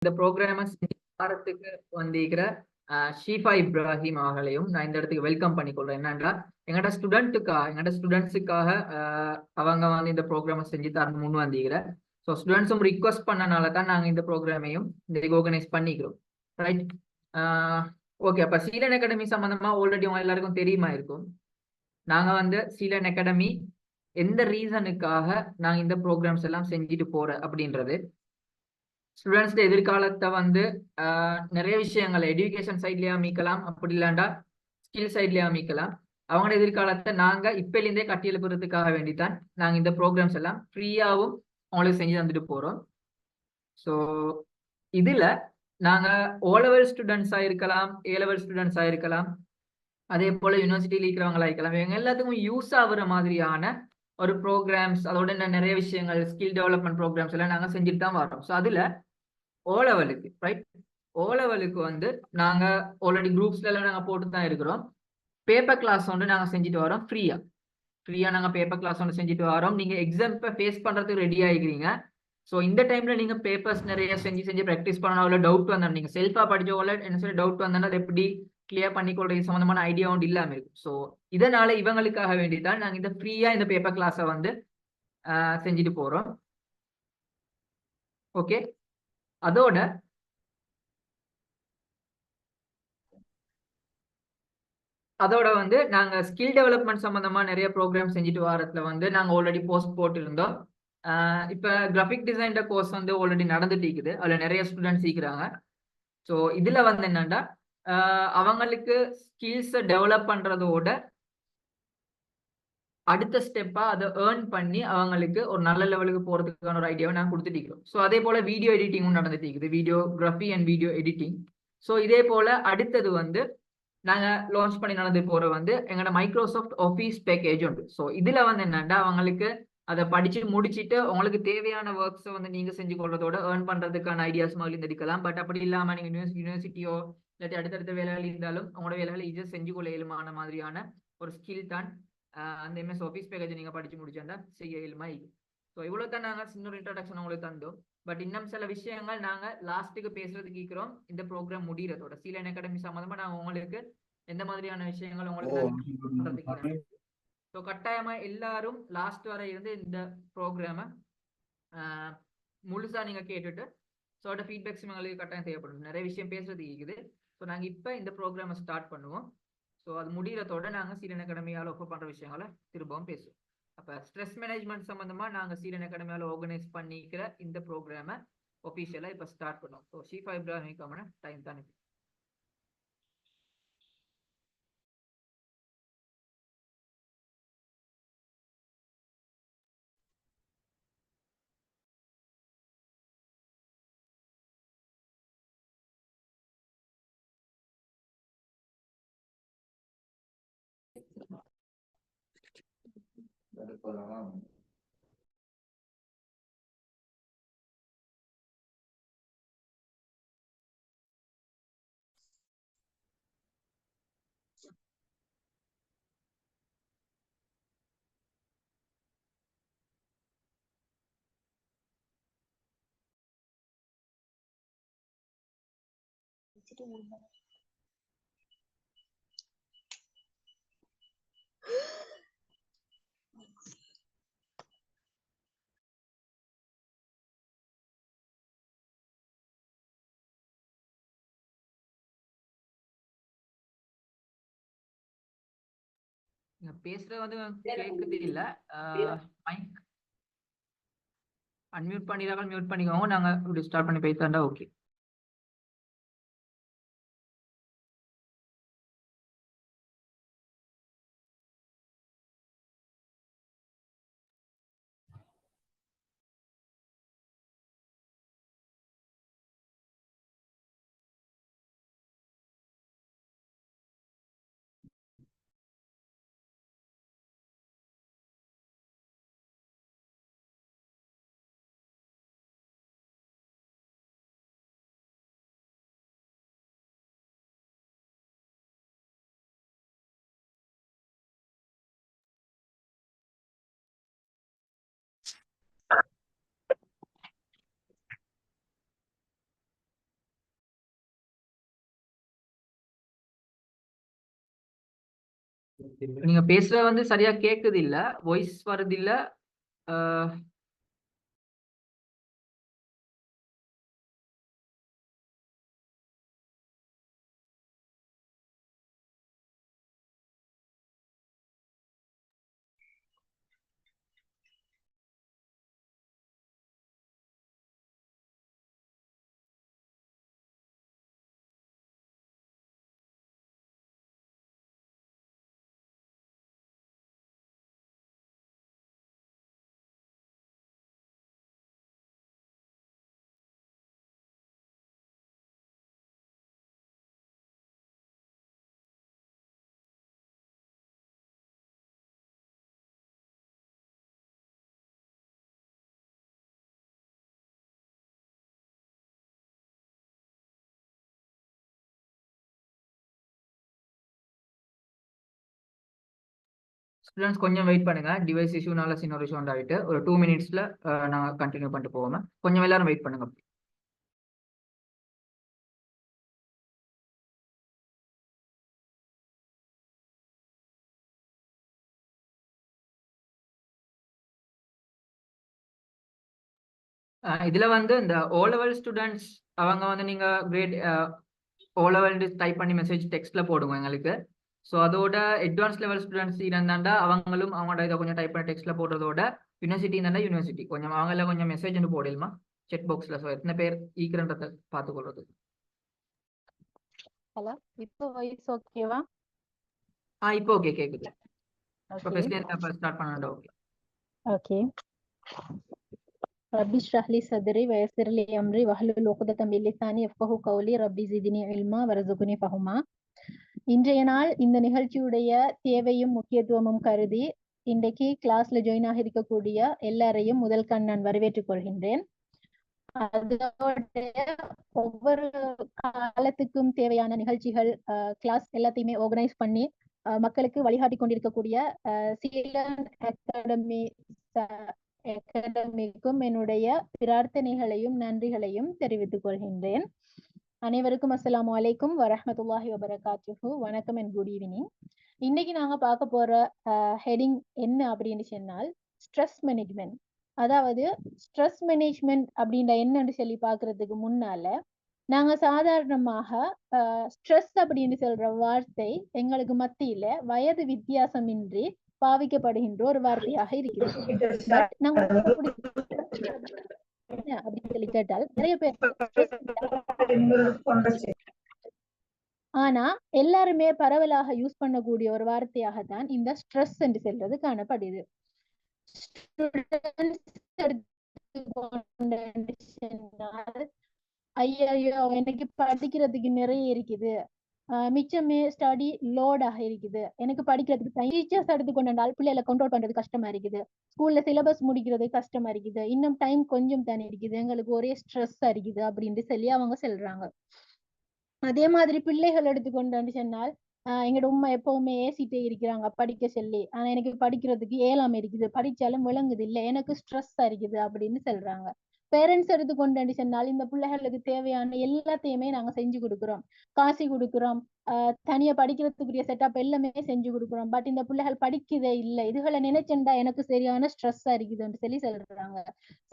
இந்த ப்ரோக்ராமை வாரத்துக்கு வந்திருக்கிற ஷீஃபா இப்ராஹிம் அவர்களையும் நான் இந்த இடத்துக்கு வெல்கம் பண்ணிக்கொள்றேன். என்னன்னா எங்கள்ட ஸ்டூடெண்ட்ஸுக்காக அவங்க வந்து இந்த ப்ரோக்ராமை செஞ்சு தரணும் முன் வந்திருக்கிற. ஸோ ஸ்டூடெண்ட்ஸும் ரிக்வஸ்ட் பண்ணனால தான் நாங்கள் இந்த ப்ரோக்ராமையும் இந்த ஆர்கனைஸ் பண்ணிக்கிறோம். ரைட். ஓகே, அப்போ சீலன் அகாடமி சம்பந்தமா ஆல்ரெடி உங்க எல்லாருக்கும் தெரியுமா இருக்கும். நாங்க வந்து சீலன் அகாடமி எந்த ரீசனுக்காக நாங்க இந்த ப்ரோக்ராம்ஸ் எல்லாம் செஞ்சுட்டு போறோம் அப்படின்றது ஸ்டூடெண்ட்ஸ் எதிர்காலத்தை வந்து நிறைய விஷயங்கள் எஜுகேஷன் சைட்லயே அமைக்கலாம், அப்படி இல்லாண்டா ஸ்கில் சைட்லயே அமைக்கலாம். அவங்களோட எதிர்காலத்தை நாங்க இப்பலேருந்தே கட்டி எழுப்புறதுக்காக வேண்டித்தான் நாங்க இந்த ப்ரோக்ராம்ஸ் எல்லாம் ஃப்ரீயாவும் அவங்களுக்கு செஞ்சு தந்துட்டு போறோம். ஸோ இதுல நாங்க ஓ லெவல் ஸ்டூடெண்ட்ஸா இருக்கலாம், ஏ லெவல் ஸ்டூடெண்ட்ஸா இருக்கலாம், அதே போல யூனிவர்சிட்டியில் இருக்கிறவங்களா இருக்கலாம். இவங்க எல்லாத்துக்கும் யூஸ் ஆகுற மாதிரியான ஒரு ப்ரோக்ராம்ஸ், அதோட நிறைய விஷயங்கள், ஸ்கில் டெவலப்மெண்ட் ப்ரோக்ராம்ஸ் எல்லாம் நாங்க செஞ்சுட்டு தான் வரோம். ஸோ அதுல ஓ லெவலுக்கு ரைட், ஓ லெவலுக்கு வந்து நாங்க ஆல்ரெடி குரூப்ஸ்ல எல்லாம் நாங்க போட்டு தான் இருக்கிறோம். பேப்பர் கிளாஸ் வந்து நாங்க செஞ்சுட்டு வரோம் ஃப்ரீயா நாங்க பேப்பர் கிளாஸ் ஒன்று செஞ்சுட்டு வரோம். நீங்க எக்ஸாம் ஃபேஸ் பண்றதுக்கு ரெடி ஆகிக்கிறீங்க. ஸோ இந்த டைம்ல நீங்க பேப்பர்ஸ் நிறைய செஞ்சு ப்ராக்டிஸ் பண்ணணும். அவ்வளோ டவுட் வந்தா நீங்க செல்ஃபா படிச்சவங்கள என்ன சொல்லி டவுட் வந்தா அதை எப்படி கிளியர் பண்ணிக்கொள்றது சம்பந்தமான ஐடியா ஒன்று இல்லாம இருக்கும். ஸோ இதனால இவங்களுக்காக வேண்டிதான் நாங்க இந்த ஃப்ரீயா இந்த பேப்பர் கிளாஸை வந்து செஞ்சுட்டு போறோம். ஓகே, அதோட வந்து நாங்க ஸ்கில் டெவலப்மெண்ட் சம்பந்தமா நிறைய ப்ரோக்ராம் செஞ்சுட்டு வாரத்துல வந்து நாங்க ஆல்ரெடி போஸ்ட் போட்டிருந்தோம். இப்ப கிராஃபிக் டிசைன் கோர்ஸ் வந்து ஆல்ரெடி நடந்துட்டு இருக்குது. அதுல நிறைய ஸ்டூடெண்ட்ஸ் இருக்கிறாங்க. ஸோ இதுல வந்து என்னன்னா அவங்களுக்கு ஸ்கில்ஸ் டெவலப் பண்றதோட அடுத்த ஸ்டெப்பா அதை ஏர்ன் பண்ணி அவங்களுக்கு ஒரு நல்ல லெவலுக்கு போறதுக்கான ஒரு ஐடியாவை நான் கொடுத்துட்டு இருக்கிறோம். ஸோ அதே போல வீடியோ எடிட்டிங்கும் நடந்துட்டு இருக்குது, videography and video editing. So இதே போல அடுத்தது வந்து நாங்க லான்ச் பண்ணி நடந்து போற வந்து எங்களோட மைக்ரோசாஃப்ட் ஆஃபீஸ் பேக்கேஜ் உண்டு. ஸோ இதுல வந்து என்னன்னா அவங்களுக்கு அதை படிச்சு முடிச்சுட்டு உங்களுக்கு தேவையான ஒர்க்ஸை வந்து நீங்க செஞ்சு கொள்றதோட ஏர்ன் பண்றதுக்கான ஐடியாஸ் மாதிரி எடுக்கலாம். பட் அப்படி இல்லாம நீங்க யூனிவர்சிட்டியோ இல்லாட்டி அடுத்தடுத்த வேலைகள் இருந்தாலும் உங்களோட வேலைகளை ஈஸியாக செஞ்சு கொள்ள இயலுமான மாதிரியான ஒரு ஸ்கில் தான் அந்த எம்எஸ் ஆஃபீஸ் பேக்கேஜ் நீங்க படிச்சு முடிச்சா செய்ய இயலுமா. ஸோ இவ்வளவு தான் நாங்க சின்ன ஒரு இன்ட்ரடக்ஷன் உங்களுக்கு தந்தோம். பட் இன்னும் சில விஷயங்கள் நாங்க லாஸ்ட்டுக்கு பேசுறதுக்கு இருக்கிறோம். இந்த ப்ரோக்ராம் முடிகிறதோட சீலன் அகாடமி சம்பந்தமா நாங்க உங்களுக்கு எந்த மாதிரியான விஷயங்கள் உங்களுக்கு ஸோ கட்டாயமா எல்லாரும் லாஸ்ட் வரை இருந்து இந்த ப்ரோக்ராமை முழுசா நீங்க கேட்டுட்டு ஸோட ஃபீட்பேக்ஸ் எங்களுக்கு கட்டாயம் தேவைப்படும். நிறைய விஷயம் பேசுறது இருக்குது. ஸோ நாங்க இப்போ இந்த ப்ரோக்ராமை ஸ்டார்ட் பண்ணுவோம். ஸோ அது முடிகிறதோட நாங்க சீலன் அகாடமியால் ஒப்ப பண்ற விஷயங்களை திரும்பவும் பேசுவோம். அப்ப ஸ்ட்ரெஸ் மேனேஜ்மெண்ட் சம்பந்தமா நாங்க சீலன் அகாடமியால ஆர்கனைஸ் பண்ணிக்கிற இந்த ப்ரோக்ராமை ஒபிஷியலா இப்ப ஸ்டார்ட் பண்ணுவோம். ஸோ ஷீஃபா இப்ராஹிமுக்கான டைம் தான் இது. பேசுறது வந்து கேக்குது இல்ல. மைக் அன்மியூட் பண்ணிடாமல் மியூட் பண்ணிக்கோங்க. நாங்க இப்படி ஸ்டார்ட் பண்ணி பேசிட்டா ஓகே. நீங்க பேசுற வந்து சரியா கேக்குது இல்ல, வாய்ஸ் வருது இல்ல. ஸ்டூடெண்ட்ஸ் கொஞ்சம் வெயிட் பண்ணுங்க, டிவைஸ் இஷ்யூனால சின்ன ஒரு இஷ்யூ உண்டாயிட்டு ஒரு 2 மினிட்ஸ்ல நாங்க கண்டினியூ பண்ணிட்டு போவோம். கொஞ்சம் எல்லாரும் வெயிட் பண்ணுங்க. இதுல வந்து இந்த ஓ லெவல் ஸ்டூடெண்ட்ஸ் அவங்க வந்து நீங்க கிரேட் ஓ லெவல் டைப் பண்ணி மெசேஜ் டெக்ஸ்ட்ல போடுங்க எங்களுக்கு. ஸோ அதோட அட்வான்ஸ் லெவல் ஸ்டூடெண்ட்ஸ் இருந்தாண்டா அவங்களும் அவங்களோட இதை கொஞ்சம் டைப் பண்ணி டெக்ஸ்ட்ல போடுறதோட யூனிவர்சிட்டி இருந்தாண்டா யூனிவர்சிட்டி கொஞ்சம் அவங்கள கொஞ்சம் மெசேஜ் போடலுமா செக் பாக்ஸ்ல. ஸோ எத்தனை பேர் ஈக்கிறன்றதை பார்த்துக்கொள்றது. ஹலோ, இப்போ வாய்ஸ் ஓகேவா? இப்போ ஓகே கேக்குது. இப்போ ஃபர்ஸ்ட்ல ஸ்டார்ட் பண்ணாண்டா ஓகே. ஓகே. ரப்பி ஷ்ரஹ் லி சத்ரி வயஸ்ஸிர் லி அம்ரி வஹ்லுல் உக்ததம் மின் லிசானி யஃப்கஹு கௌலி ரப்பி ஸித்னி இல்மா வர்ஸுக்னி ஃபஹ்மா. இன்றைய நாள் இந்த நிகழ்ச்சியுடைய தேவையும் முக்கியத்துவமும் கருதி இன்றைக்கு கிளாஸ்ல ஜாயின் ஆகி இருக்கக்கூடிய எல்லாரையும் முதல் நான் வரவேற்றுக் கொள்கின்றேன். அதோட ஒவ்வொரு காலத்துக்கும் தேவையான நிகழ்ச்சிகள் கிளாஸ் எல்லாத்தையுமே ஆர்கனைஸ் பண்ணி மக்களுக்கு வழிகாட்டி கொண்டிருக்கக்கூடிய சீலன் அகாடமிக்கும் என்னுடைய பிரார்த்தனைகளையும் நன்றிகளையும் தெரிவித்துக் கொள்கின்றேன். அனைவருக்கும் அஸ்ஸலாமு அலைக்கும் வரஹ்மத்துல்லாஹி வபரகாத்துஹு. வணக்கம் அண்ட் குட் ஈவினிங். இன்னைக்கு நாங்க பார்க்க போற ஹெடிங் என்ன அப்படின்னு சொன்னால் ஸ்ட்ரெஸ் மேனேஜ்மெண்ட். அதாவது ஸ்ட்ரெஸ் மேனேஜ்மெண்ட் அப்படின்ற என்னன்னு சொல்லி பாக்குறதுக்கு முன்னால நாங்க சாதாரணமாக ஸ்ட்ரெஸ் அப்படின்னு சொல்ற வார்த்தை எங்களுக்கு மத்தியில வயது வித்தியாசமின்றி பாவிக்கப்படுகின்ற ஒரு வார்த்தையாக இருக்கிறது. பட் நாங்க அப்படின்னு சொல்லி கேட்டால் நிறைய பேர் ஆனா எல்லாருமே பரவலாக யூஸ் பண்ணக்கூடிய ஒரு வார்த்தையாகத்தான் இந்த ஸ்ட்ரெஸ் என்று சொல்றது காணப்படுது. ஐயோ எனக்கு படிக்கிறதுக்கு நிறைய இருக்குது, மிச்சமே ஸ்டடி லோடாக இருக்குது, எனக்கு படிக்கிறதுக்கு டீச்சர்ஸ் எடுத்துக்கொண்டால் பிள்ளைகளை கண்ட்ரோல் பண்றது கஷ்டமா இருக்குது, ஸ்கூல்ல சிலபஸ் முடிக்கிறது கஷ்டமா இருக்குது, இன்னும் டைம் கொஞ்சம் தானே இருக்குது, எங்களுக்கு ஒரே ஸ்ட்ரெஸ்ஸா இருக்குது அப்படின்னு சொல்லி அவங்க சொல்றாங்க. அதே மாதிரி பிள்ளைகள் எடுத்துக்கொண்டு சொன்னால் எங்களோட உண்மை எப்பவுமே ஏசிட்டே இருக்கிறாங்க படிக்க சொல்லி, ஆனா எனக்கு படிக்கிறதுக்கு ஏழாம இருக்குது, படிச்சாலும் விளங்குது இல்லை, எனக்கு ஸ்ட்ரெஸ்ஸா இருக்குது அப்படின்னு சொல்றாங்க. பேரண்ட்ஸ் எடுத்துக்கொண்டு சொன்னால் இந்த பிள்ளைகளுக்கு தேவையான எல்லாத்தையுமே நாங்க செஞ்சு கொடுக்குறோம், காசு கொடுக்குறோம், தனியா படிக்கிறதுக்குரிய செட்டப் எல்லாமே செஞ்சு கொடுக்குறோம், பட் இந்த பிள்ளைகள் படிக்கதே இல்லை, இதுகளை நினைச்சேன்டா எனக்கு சரியான ஸ்ட்ரெஸ்ஸா இருக்குதுன்னு சொல்லி சொல்றாங்க.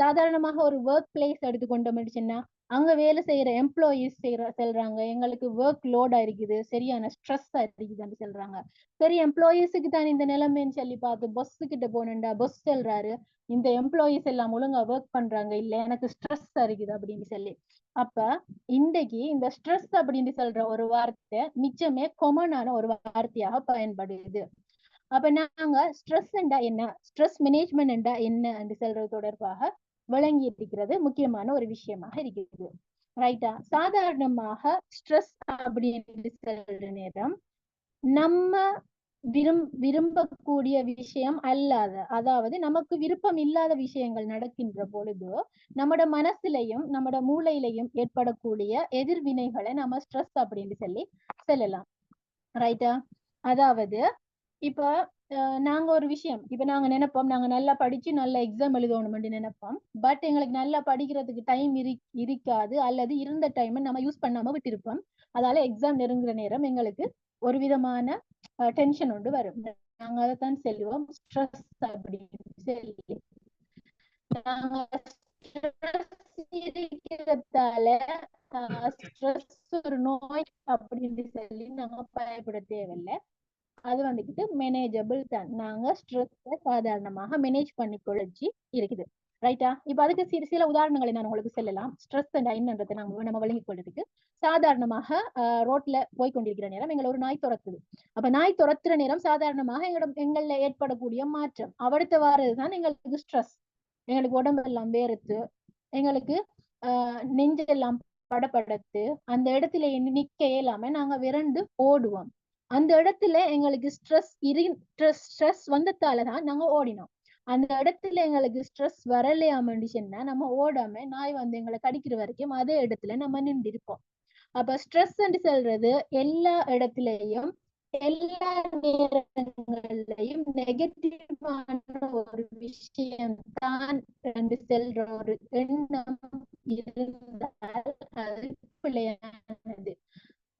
சாதாரணமாக ஒரு ஒர்க் பிளேஸ் எடுத்துக்கொண்டோம் சொன்னா அங்க வேலை செய்யற எம்ப்ளாயிஸ் சொல்றாங்க எங்களுக்கு ஒர்க் லோடா இருக்குது, சரியான ஸ்ட்ரெஸ்ஸா இருக்குதுன்னு சொல்றாங்க. சரி, எம்ப்ளாயிஸுக்கு தான் இந்த நிலைமைன்னு சொல்லி பார்த்து பொஸ் கிட்ட போனேன்டா, பொஸ் சொல்றாரு இந்த எம்ப்ளாயிஸ் எல்லாம் ஒழுங்கா ஒர்க் பண்றாங்க இல்ல, எனக்கு ஸ்ட்ரெஸ்ஸா இருக்குது அப்படின்னு சொல்லி. அப்ப இன்றைக்கு இந்த ஸ்ட்ரெஸ் அப்படின்னு சொல்ற ஒரு வார்த்தை மிச்சமே காமனான ஒரு வார்த்தையாக பயன்படுது. அப்ப நாங்க ஸ்ட்ரெஸ் என்ன, ஸ்ட்ரெஸ் மேனேஜ்மெண்ட் என்ன என்று சொல்றது தொடர்பாக விளங்கி இருக்கிறது முக்கியமான ஒரு விஷயமாக இருக்குது. ரைட்டா? சாதாரணமாக ஸ்ட்ரெஸ் அப்படின்னு சொல்ற நேரம் நம்ம விரும்பக்கூடிய விஷயம் அல்லாத, அதாவது நமக்கு விருப்பம் இல்லாத விஷயங்கள் நடக்கின்ற பொழுது நம்மட மனசுலையும் நம்மட மூளையிலையும் ஏற்படக்கூடிய எதிர்வினைகளை நம்ம ஸ்ட்ரெஸ் அப்படின்னு சொல்லி சொல்லலாம். ரைட்டா? அதாவது இப்ப நாங்க ஒரு விஷயம் இப்ப நாங்க நினைப்போம் நாங்க நல்லா படிச்சு நல்ல எக்ஸாம் எழுதணும்னு நினைப்போம். பட் எங்களுக்கு நல்லா படிக்கிறதுக்கு டைம் இருக்காது, அல்லது இருந்த டைம் நம்ம யூஸ் பண்ணாம விட்டிருப்போம். அதால எக்ஸாம் நெருங்குற நேரம் எங்களுக்கு ஒரு விதமான டென்ஷன் ஒன்று வரும். நாங்க அதைத்தான் சொல்லுவோம் ஸ்ட்ரெஸ் அப்படின்னு சொல்லி. நாங்க இருக்கிறதால ஸ்ட்ரெஸ் ஒரு நோய் அப்படின்னு சொல்லி நாங்க பயப்பட தேவையில்லை. அது வந்துக்கிட்டு மேனேஜபிள் தான். நாங்க ஸ்ட்ரெஸ்ஸை சாதாரணமாக மேனேஜ் பண்ணி கொள்ளைச்சி இருக்குது. ரைட்டா? இப்ப அதுக்கு சில உதாரணங்களை நான் உங்களுக்கு சொல்லலாம். ஸ்ட்ரெஸ் என்னன்றதை நம்ம விளங்கிக் கொள்றதுக்கு. சாதாரணமாக ரோட்ல போய் கொண்டிருக்கிற நேரம் எங்களை ஒரு நாய் துரத்துது. அப்ப நாய் துரத்துற நேரம் சாதாரணமாக எங்கள்ல ஏற்படக்கூடிய மாற்றம் அடுத்த வாரதுதான் எங்களுக்கு ஸ்ட்ரெஸ். எங்களுக்கு உடம்பெல்லாம் வேர்த்து, எங்களுக்கு நெஞ்செல்லாம் படபடத்து, அந்த இடத்துல நிக்க இயலாம நாங்க விரண்டு ஓடுவோம். அந்த இடத்துல எங்களுக்கு ஸ்ட்ரெஸ் வந்ததாலதான் நாங்க ஓடினோம். அந்த இடத்துல எங்களுக்கு ஸ்ட்ரெஸ் வரலையாமன்னு சொன்னா நம்ம ஓடாம நாய் வந்து எங்களை கடிக்கிற வரைக்கும் அதே இடத்துல நம்ம நின்று இருப்போம். அப்ப ஸ்ட்ரெஸ் சொல்றது எல்லா இடத்துலயும் எல்லா நேரங்கள்லயும் நெகட்டிவான ஒரு விஷயம் தான் என்று செல்ற ஒரு எண்ணம் இருந்தால் அது பிள்ளையானது.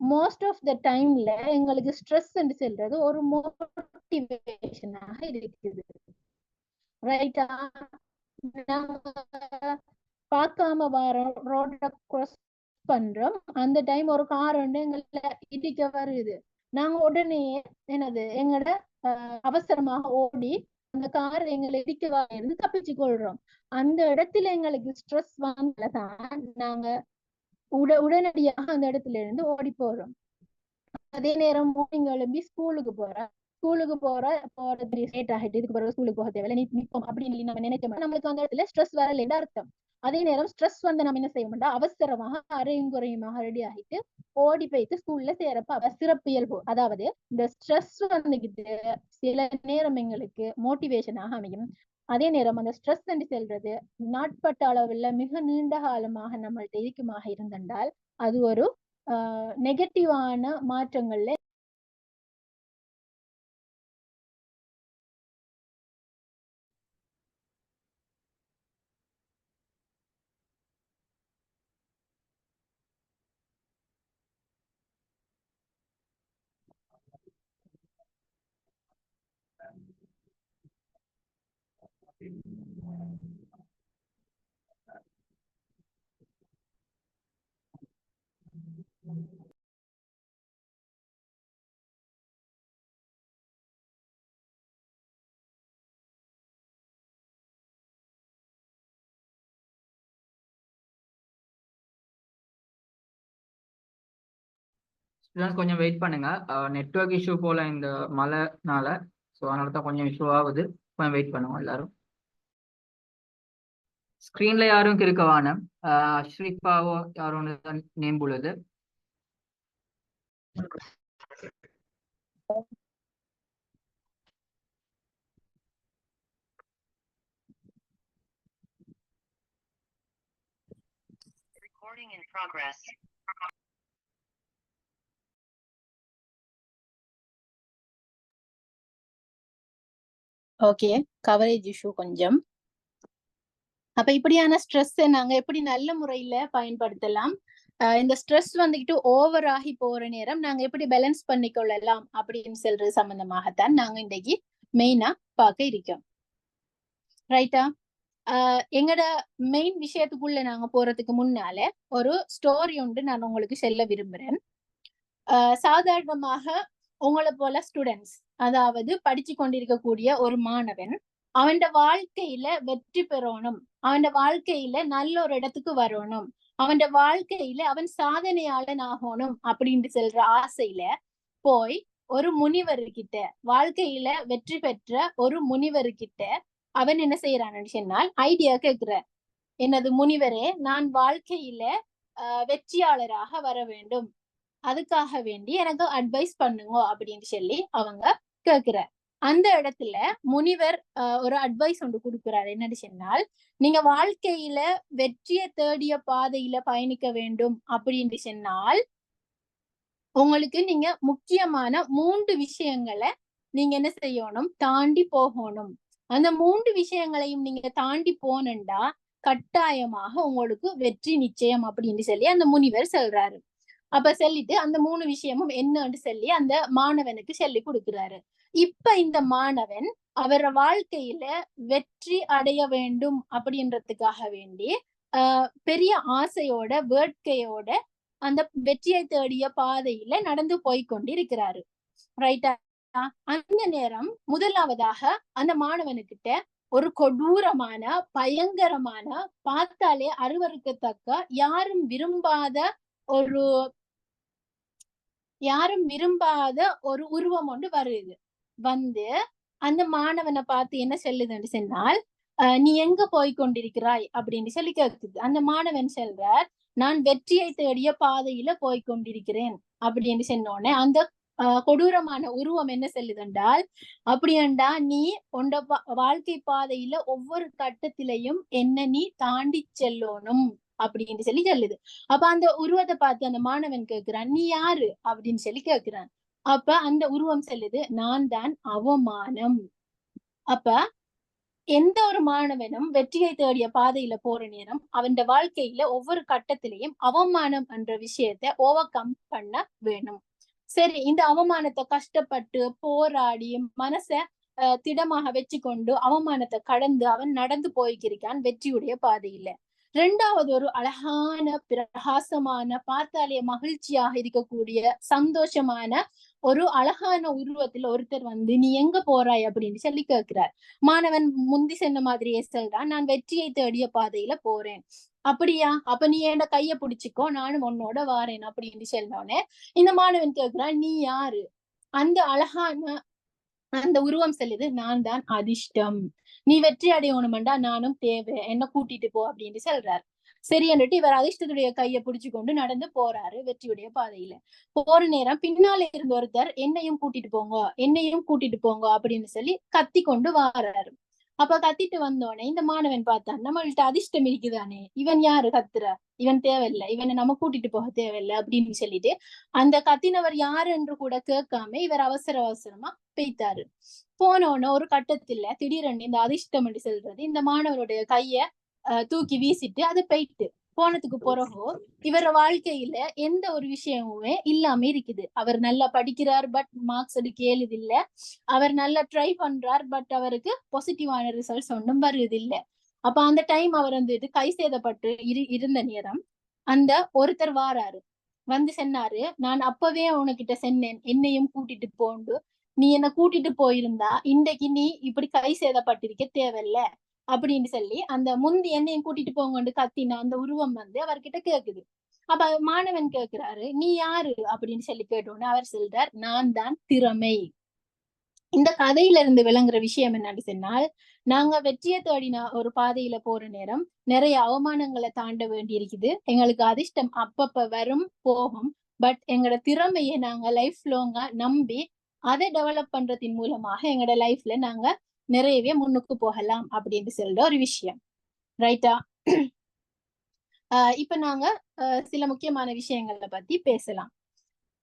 மோஸ்ட் ஆஃப் த டைம்ல எங்களுக்கு ஸ்ட்ரெஸ் என்று சொல்றது ஒரு மோட்டிவேஷனாக இருக்குது. ரைட்டா? நம்ம பார்க்காம வரோம், ரோட கிராஸ் பண்றோம், அந்த டைம் ஒரு கார் வந்து எங்களை இடிக்க வருது. நாங்க உடனே எங்கட அவசரமாக ஓடி அந்த கார் எங்களை இடிக்கவா இருந்து தப்பிச்சு கொள்றோம். அந்த இடத்துல எங்களுக்கு ஸ்ட்ரெஸ் வந்தால்தான் நாங்க உடனடியாக அந்த இடத்துல இருந்து ஓடி போறோம். அதே நேரம் மார்னிங் எழும்பி ஸ்கூலுக்கு போறது லேட் ஆகிட்டு இதுக்கு பிறகு ஸ்கூலுக்கு போக தேவையில்லை, நிற்போம் அப்படின்னு நம்ம நினைச்சோம்னா நம்மளுக்கு அந்த இடத்துல ஸ்ட்ரெஸ் வரலைன்னு அர்த்தம். அதே நேரம் ஸ்ட்ரெஸ் வந்து நம்ம என்ன செய்ய அவசரமாக அரையும் குறையுமாக ரெடி ஆகிட்டு ஓடி போயிட்டு ஸ்கூல்ல சேரப்ப சிறப்பு இயல்பு. அதாவது இந்த ஸ்ட்ரெஸ் வந்துகிட்டு சில நேரம் எங்களுக்கு மோட்டிவேஷனாக அமையும். அதே நேரம் அந்த ஸ்ட்ரெஸ் என்று செல்றது நாட்பட்ட அளவுல மிக நீண்ட காலமாக நம்மள்ட்ட இருக்குமாக இருந்தால் அது ஒரு நெகட்டிவான மாற்றங்கள்ல கொஞ்சம் வெயிட் பண்ணுங்க. நெட்வொர்க் இஷ்யூ போல இந்த மழைனால, ஸோ அதனால தான் கொஞ்சம் இஷ்யூ ஆகுது. கொஞ்சம் வெயிட் பண்ணுவோம் எல்லாரும். ஸ்க்ரீன்ல யாரும் இருக்க வானம். அஷ்ரிஃபாவோ யாரும் ஒன்று நேம் பொழுது. Recording in progress. Okay, coverage issue கொஞ்சம். அப்ப இப்படியான ஸ்ட்ரெஸ்ஸை நாங்க எப்படி நல்ல முறையில பயன்படுத்தலாம், இந்த ஸ்ட்ரெஸ் வந்துகிட்டு ஓவர் ஆகி போற நேரம் நாங்க எப்படி பேலன்ஸ் பண்ணிக்கொள்ளலாம் அப்படின்னு சொல்றது சம்பந்தமாகத்தான் நாங்க இன்றைக்கு மெயினா பார்க்க இருக்கோம். ரைட்டா? எங்கட மெயின் விஷயத்துக்குள்ள நாங்க போறதுக்கு முன்னால ஒரு ஸ்டோரி ஒன்று நான் உங்களுக்கு சொல்ல விரும்புறேன். சாதாரணமாக உங்களை போல ஸ்டூடெண்ட்ஸ், அதாவது படிச்சு கொண்டிருக்கக்கூடிய ஒரு மாணவன் அவன் வாழ்க்கையில வெற்றி பெறணும், அவன் வாழ்க்கையில நல்ல ஒரு இடத்துக்கு வரணும், அவன் வாழ்க்கையில அவன் சாதனையாளன் ஆகணும் அப்படின்னு சொல்ற ஆசையில போய் ஒரு முனிவர்கிட்ட, வாழ்க்கையில வெற்றி பெற்ற ஒரு முனிவர்கிட்ட அவன் என்ன செய்யறான்னு சொன்னால் ஐடியா கேட்கிற, என்னது முனிவரே, நான் வாழ்க்கையில வெற்றியாளராக வர வேண்டும், அதுக்காக வேண்டி எனக்கு அட்வைஸ் பண்ணுங்க அப்படின்னு சொல்லி அவங்க கேட்கிற. அந்த இடத்துல முனிவர் ஒரு அட்வைஸ் ஒன்று கொடுக்கிறார். என்னன்னு சொன்னால், நீங்க வாழ்க்கையில வெற்றியை தேடிய பாதையில பயணிக்க வேண்டும் அப்படின்னு சொன்னால் உங்களுக்கு நீங்க முக்கியமான 3 விஷயங்களை நீங்க என்ன செய்யணும், தாண்டி போகணும். அந்த 3 விஷயங்களையும் நீங்க தாண்டி போனண்டா கட்டாயமாக உங்களுக்கு வெற்றி நிச்சயம் அப்படின்னு சொல்லி அந்த முனிவர் சொல்றாரு. அப்ப சொல்லிட்டு அந்த 3 விஷயமும் என்னன்னு சொல்லி அந்த மாணவனுக்கு சொல்லி கொடுக்கிறாரு. இப்ப இந்த மாணவன் அவர வாழ்க்கையில வெற்றி அடைய வேண்டும் அப்படின்றதுக்காக வேண்டி பெரிய ஆசையோட வேட்கையோட அந்த வெற்றியை தேடிய பாதையில நடந்து போய்கொண்டிருக்கிறாரு. ரைட்டா? அந்த நேரம் முதலாவதாக அந்த மாணவனுக்கிட்ட ஒரு கொடூரமான பயங்கரமான பார்த்தாலே அருவருக்கத்தக்க யாரும் விரும்பாத ஒரு உருவம் ஒன்று வருது. வந்து அந்த மாணவனை பார்த்து என்ன சொல்லுதுன்னு சொன்னால், நீ எங்க போய் கொண்டிருக்கிறாய் அப்படின்னு சொல்லி கேக்குது. அந்த மாணவன் சொல்றார், நான் வெற்றியை தேடிய பாதையில போய் கொண்டிருக்கிறேன் அப்படின்னு சொன்னோடனே அந்த கொடூரமான உருவம் என்ன சொல்லுதென்றால், அப்படியண்டா நீ உண்ட வாழ்க்கை பாதையில ஒவ்வொரு கட்டத்திலையும் என்ன நீ தாண்டி செல்லணும் அப்படின்னு சொல்லி சொல்லுது. அப்ப அந்த உருவத்தை பார்த்து அந்த மாணவன் கேட்கிறான், நீ யாரு அப்படின்னு சொல்லி கேட்கிறான். அப்ப அந்த உருவம் சொல்லுது, நான் தான் அவமானம். அப்ப எந்த ஒரு மாணவனும் வெற்றியை தேடிய பாதையில போற நேரம் அவன் வாழ்க்கையில ஒவ்வொரு கட்டத்திலையும் அவமானம் என்ற விஷயத்த ஓவர் கம் பண்ண வேணும். சரி, இந்த அவமானத்தை கஷ்டப்பட்டு போராடி மனச திடமாக வச்சு கொண்டு அவமானத்தை கடந்து அவன் நடந்து போய்க்கிருக்கான் வெற்றியுடைய பாதையில. 2வது ஒரு அழகான பிரகாசமான பார்த்தாலே மகிழ்ச்சியாக இருக்கக்கூடிய சந்தோஷமான ஒரு அழகான உருவத்துல ஒருத்தர் வந்து நீ எங்க போறாய் அப்படின்னு சொல்லி கேட்கிறார். மாணவன் முந்தி சொன்ன மாதிரியே சொல்றான், நான் வெற்றியை தேடிய பாதையில போறேன். அப்படியா, அப்ப நீ என்ன கைய பிடிச்சிக்கோ, நானும் உன்னோட வாரேன் அப்படின்னு சொன்னோடனே இந்த மாணவன் கேட்கிறான், நீ யாரு? அந்த அழகான அந்த உருவம் சொல்லுது, நான் தான் அதிர்ஷ்டம். நீ வெற்றி அடையணும்டா நானும் தேவை, என்ன கூட்டிட்டு போ அப்படின்னு சொல்றாரு. சரி என்றுட்டு இவர் அதிர்ஷ்டத்துடைய கையை பிடிச்சு கொண்டு நடந்து போறாரு வெற்றியுடைய பாதையில. போற நேரம் பின்னால இருந்த ஒருத்தர் என்னையும் கூட்டிட்டு போங்க அப்படின்னு சொல்லி கத்தி கொண்டு வாராரு. அப்ப கத்திட்டு வந்தோடனே இந்த மாணவன் பார்த்தான், நம்மள்ட்ட அதிர்ஷ்டம் இருக்குதானே, இவன் யாரு கத்துற, இவன் தேவையில்லை, இவனை நம்ம கூட்டிட்டு போக தேவையில்லை அப்படின்னு சொல்லிட்டு அந்த கத்தினவர் யாரு என்று கூட கேட்காம இவர் அவசரமா பெய்த்தாரு. போனோன்னு ஒரு கட்டத்துல திடீரென்று இந்த அதிர்ஷ்டம் என்று சொல்றது இந்த மாணவருடைய கைய தூக்கி வீசிட்டு அது போயிட்டு போனதுக்கு பிறகு இவர வாழ்க்கையில எந்த ஒரு விஷயமுமே இல்லாம இருக்குது. அவர் நல்லா படிக்கிறார், பட் மார்க்ஸ் எடுக்க ஏழுது இல்ல. அவர் நல்லா ட்ரை பண்றார், பட் அவருக்கு பாசிட்டிவான ரிசல்ட்ஸ் ஒன்றும் வருது இல்ல. அப்ப அந்த டைம் அவர் வந்துட்டு கை சேதப்பட்டு இருந்த நேரம் அந்த ஒருத்தர் வாராரு, வந்து சொன்னாரு, நான் அப்பவே உனக்கிட்ட சொன்னேன் என்னையும் கூட்டிட்டு போண்டு, நீ என்ன கூட்டிட்டு போயிருந்தா இன்றைக்கு நீ இப்படி கை சேதப்பட்டிருக்க தேவையில்ல அப்படின்னு சொல்லி அந்த முந்தி என்னையும் கூட்டிட்டு போங்கன்னு கத்தின அந்த உருவம் வந்து அவர்கிட்ட கேக்குது. அப்ப மாணவன் கேக்குறாரு, நீ யாரு அப்படின்னு சொல்லி கேட்டோன்னு அவர் சொல்றார், நான் தான் திறமை. இந்த கதையில இருந்து விளங்குற விஷயம் என்னன்னு சொன்னால், நாங்க வெற்றியை தேடின ஒரு பாதையில போற நேரம் நிறைய அவமானங்களை தாண்ட வேண்டி இருக்குது. எங்களுக்கு அதிர்ஷ்டம் அப்பப்ப வரும் போகும், பட் எங்களோட திறமையை நாங்க லைஃப் லாங்கா நம்பி அதை டெவலப் பண்றதின் மூலமாக எங்களோட லைஃப்ல நாங்க நிறையவே முன்னுக்கு போகலாம் அப்படின்னு சொல்ற ஒரு விஷயம். ரைட்டா? இப்ப நாங்க சில முக்கியமான விஷயங்களை பத்தி பேசலாம்.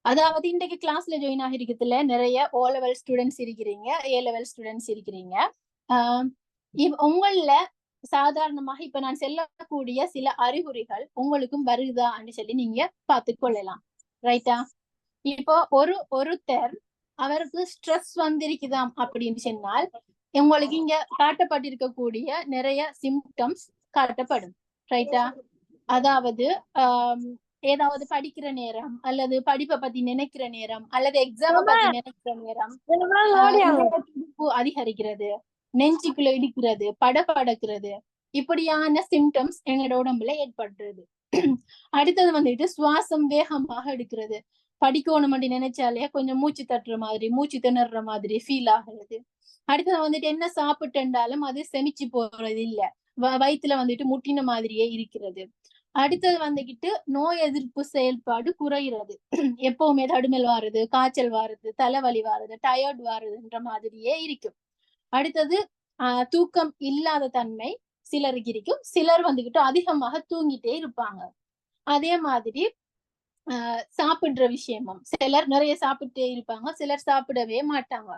அதாவது இன்றைக்கு கிளாஸ்ல ஜாயின் ஆகிருக்கிறதுல நிறைய O level ஸ்டூடெண்ட்ஸ் இருக்கிறீங்க, A level ஸ்டூடெண்ட்ஸ் இருக்கிறீங்க. உங்கள சாதாரணமாக இப்ப நான் சொல்லக்கூடிய சில அறிகுறிகள் உங்களுக்கும் வருதான்னு சொல்லி நீங்க பார்த்து கொள்ளலாம். ரைட்டா? இப்போ ஒருத்தர் அவருக்கு ஸ்ட்ரெஸ் வந்திருக்குதாம் அப்படின்னு சொன்னால் உங்களுக்கு இங்க காட்டப்பட்டிருக்கக்கூடிய நிறைய சிம்டம்ஸ் காட்டப்படும். ரைட்டா? அதாவது ஏதாவது படிக்கிற நேரம் அல்லது படிப்பை பத்தி நினைக்கிற நேரம் அல்லது எக்ஸாம் பத்தி நினைக்கிற நேரம் அதிகரிக்கிறது, நெஞ்சுக்குள்ள இடிக்கிறது, படபடக்கிறது, இப்படியான சிம்டம்ஸ் எங்களோட உடம்புல ஏற்படுறது. அடுத்தது வந்துட்டு சுவாசம் வேகமாக எடுக்கிறது, படிக்கணும் அப்படி நினைச்சாலே கொஞ்சம் மூச்சு தட்டுற மாதிரி மூச்சு திணற மாதிரி ஃபீல் ஆகுறது. அடுத்தது வந்துட்டு என்ன சாப்பிட்டுண்டாலும் அது செமிச்சு போறது இல்ல, வயிற்றுல வந்துட்டு முட்டின மாதிரியே இருக்கிறது. அடுத்தது வந்துகிட்டு நோய் எதிர்ப்பு செயல்பாடு குறைகிறது, எப்பவுமே தடுமல் வாருது, காய்ச்சல் வாருது, தலைவலி வாருது, டயர்ட் வாருதுன்ற மாதிரியே இருக்கும். அடுத்தது தூக்கம் இல்லாத தன்மை சிலருக்கு இருக்கும், சிலர் வந்துகிட்டு அதிகமாக தூங்கிட்டே இருப்பாங்க. அதே மாதிரி சாப்பிடுற விஷயமும் சிலர் நிறைய சாப்பிட்டே இருப்பாங்க, சிலர் சாப்பிடவே மாட்டாங்க.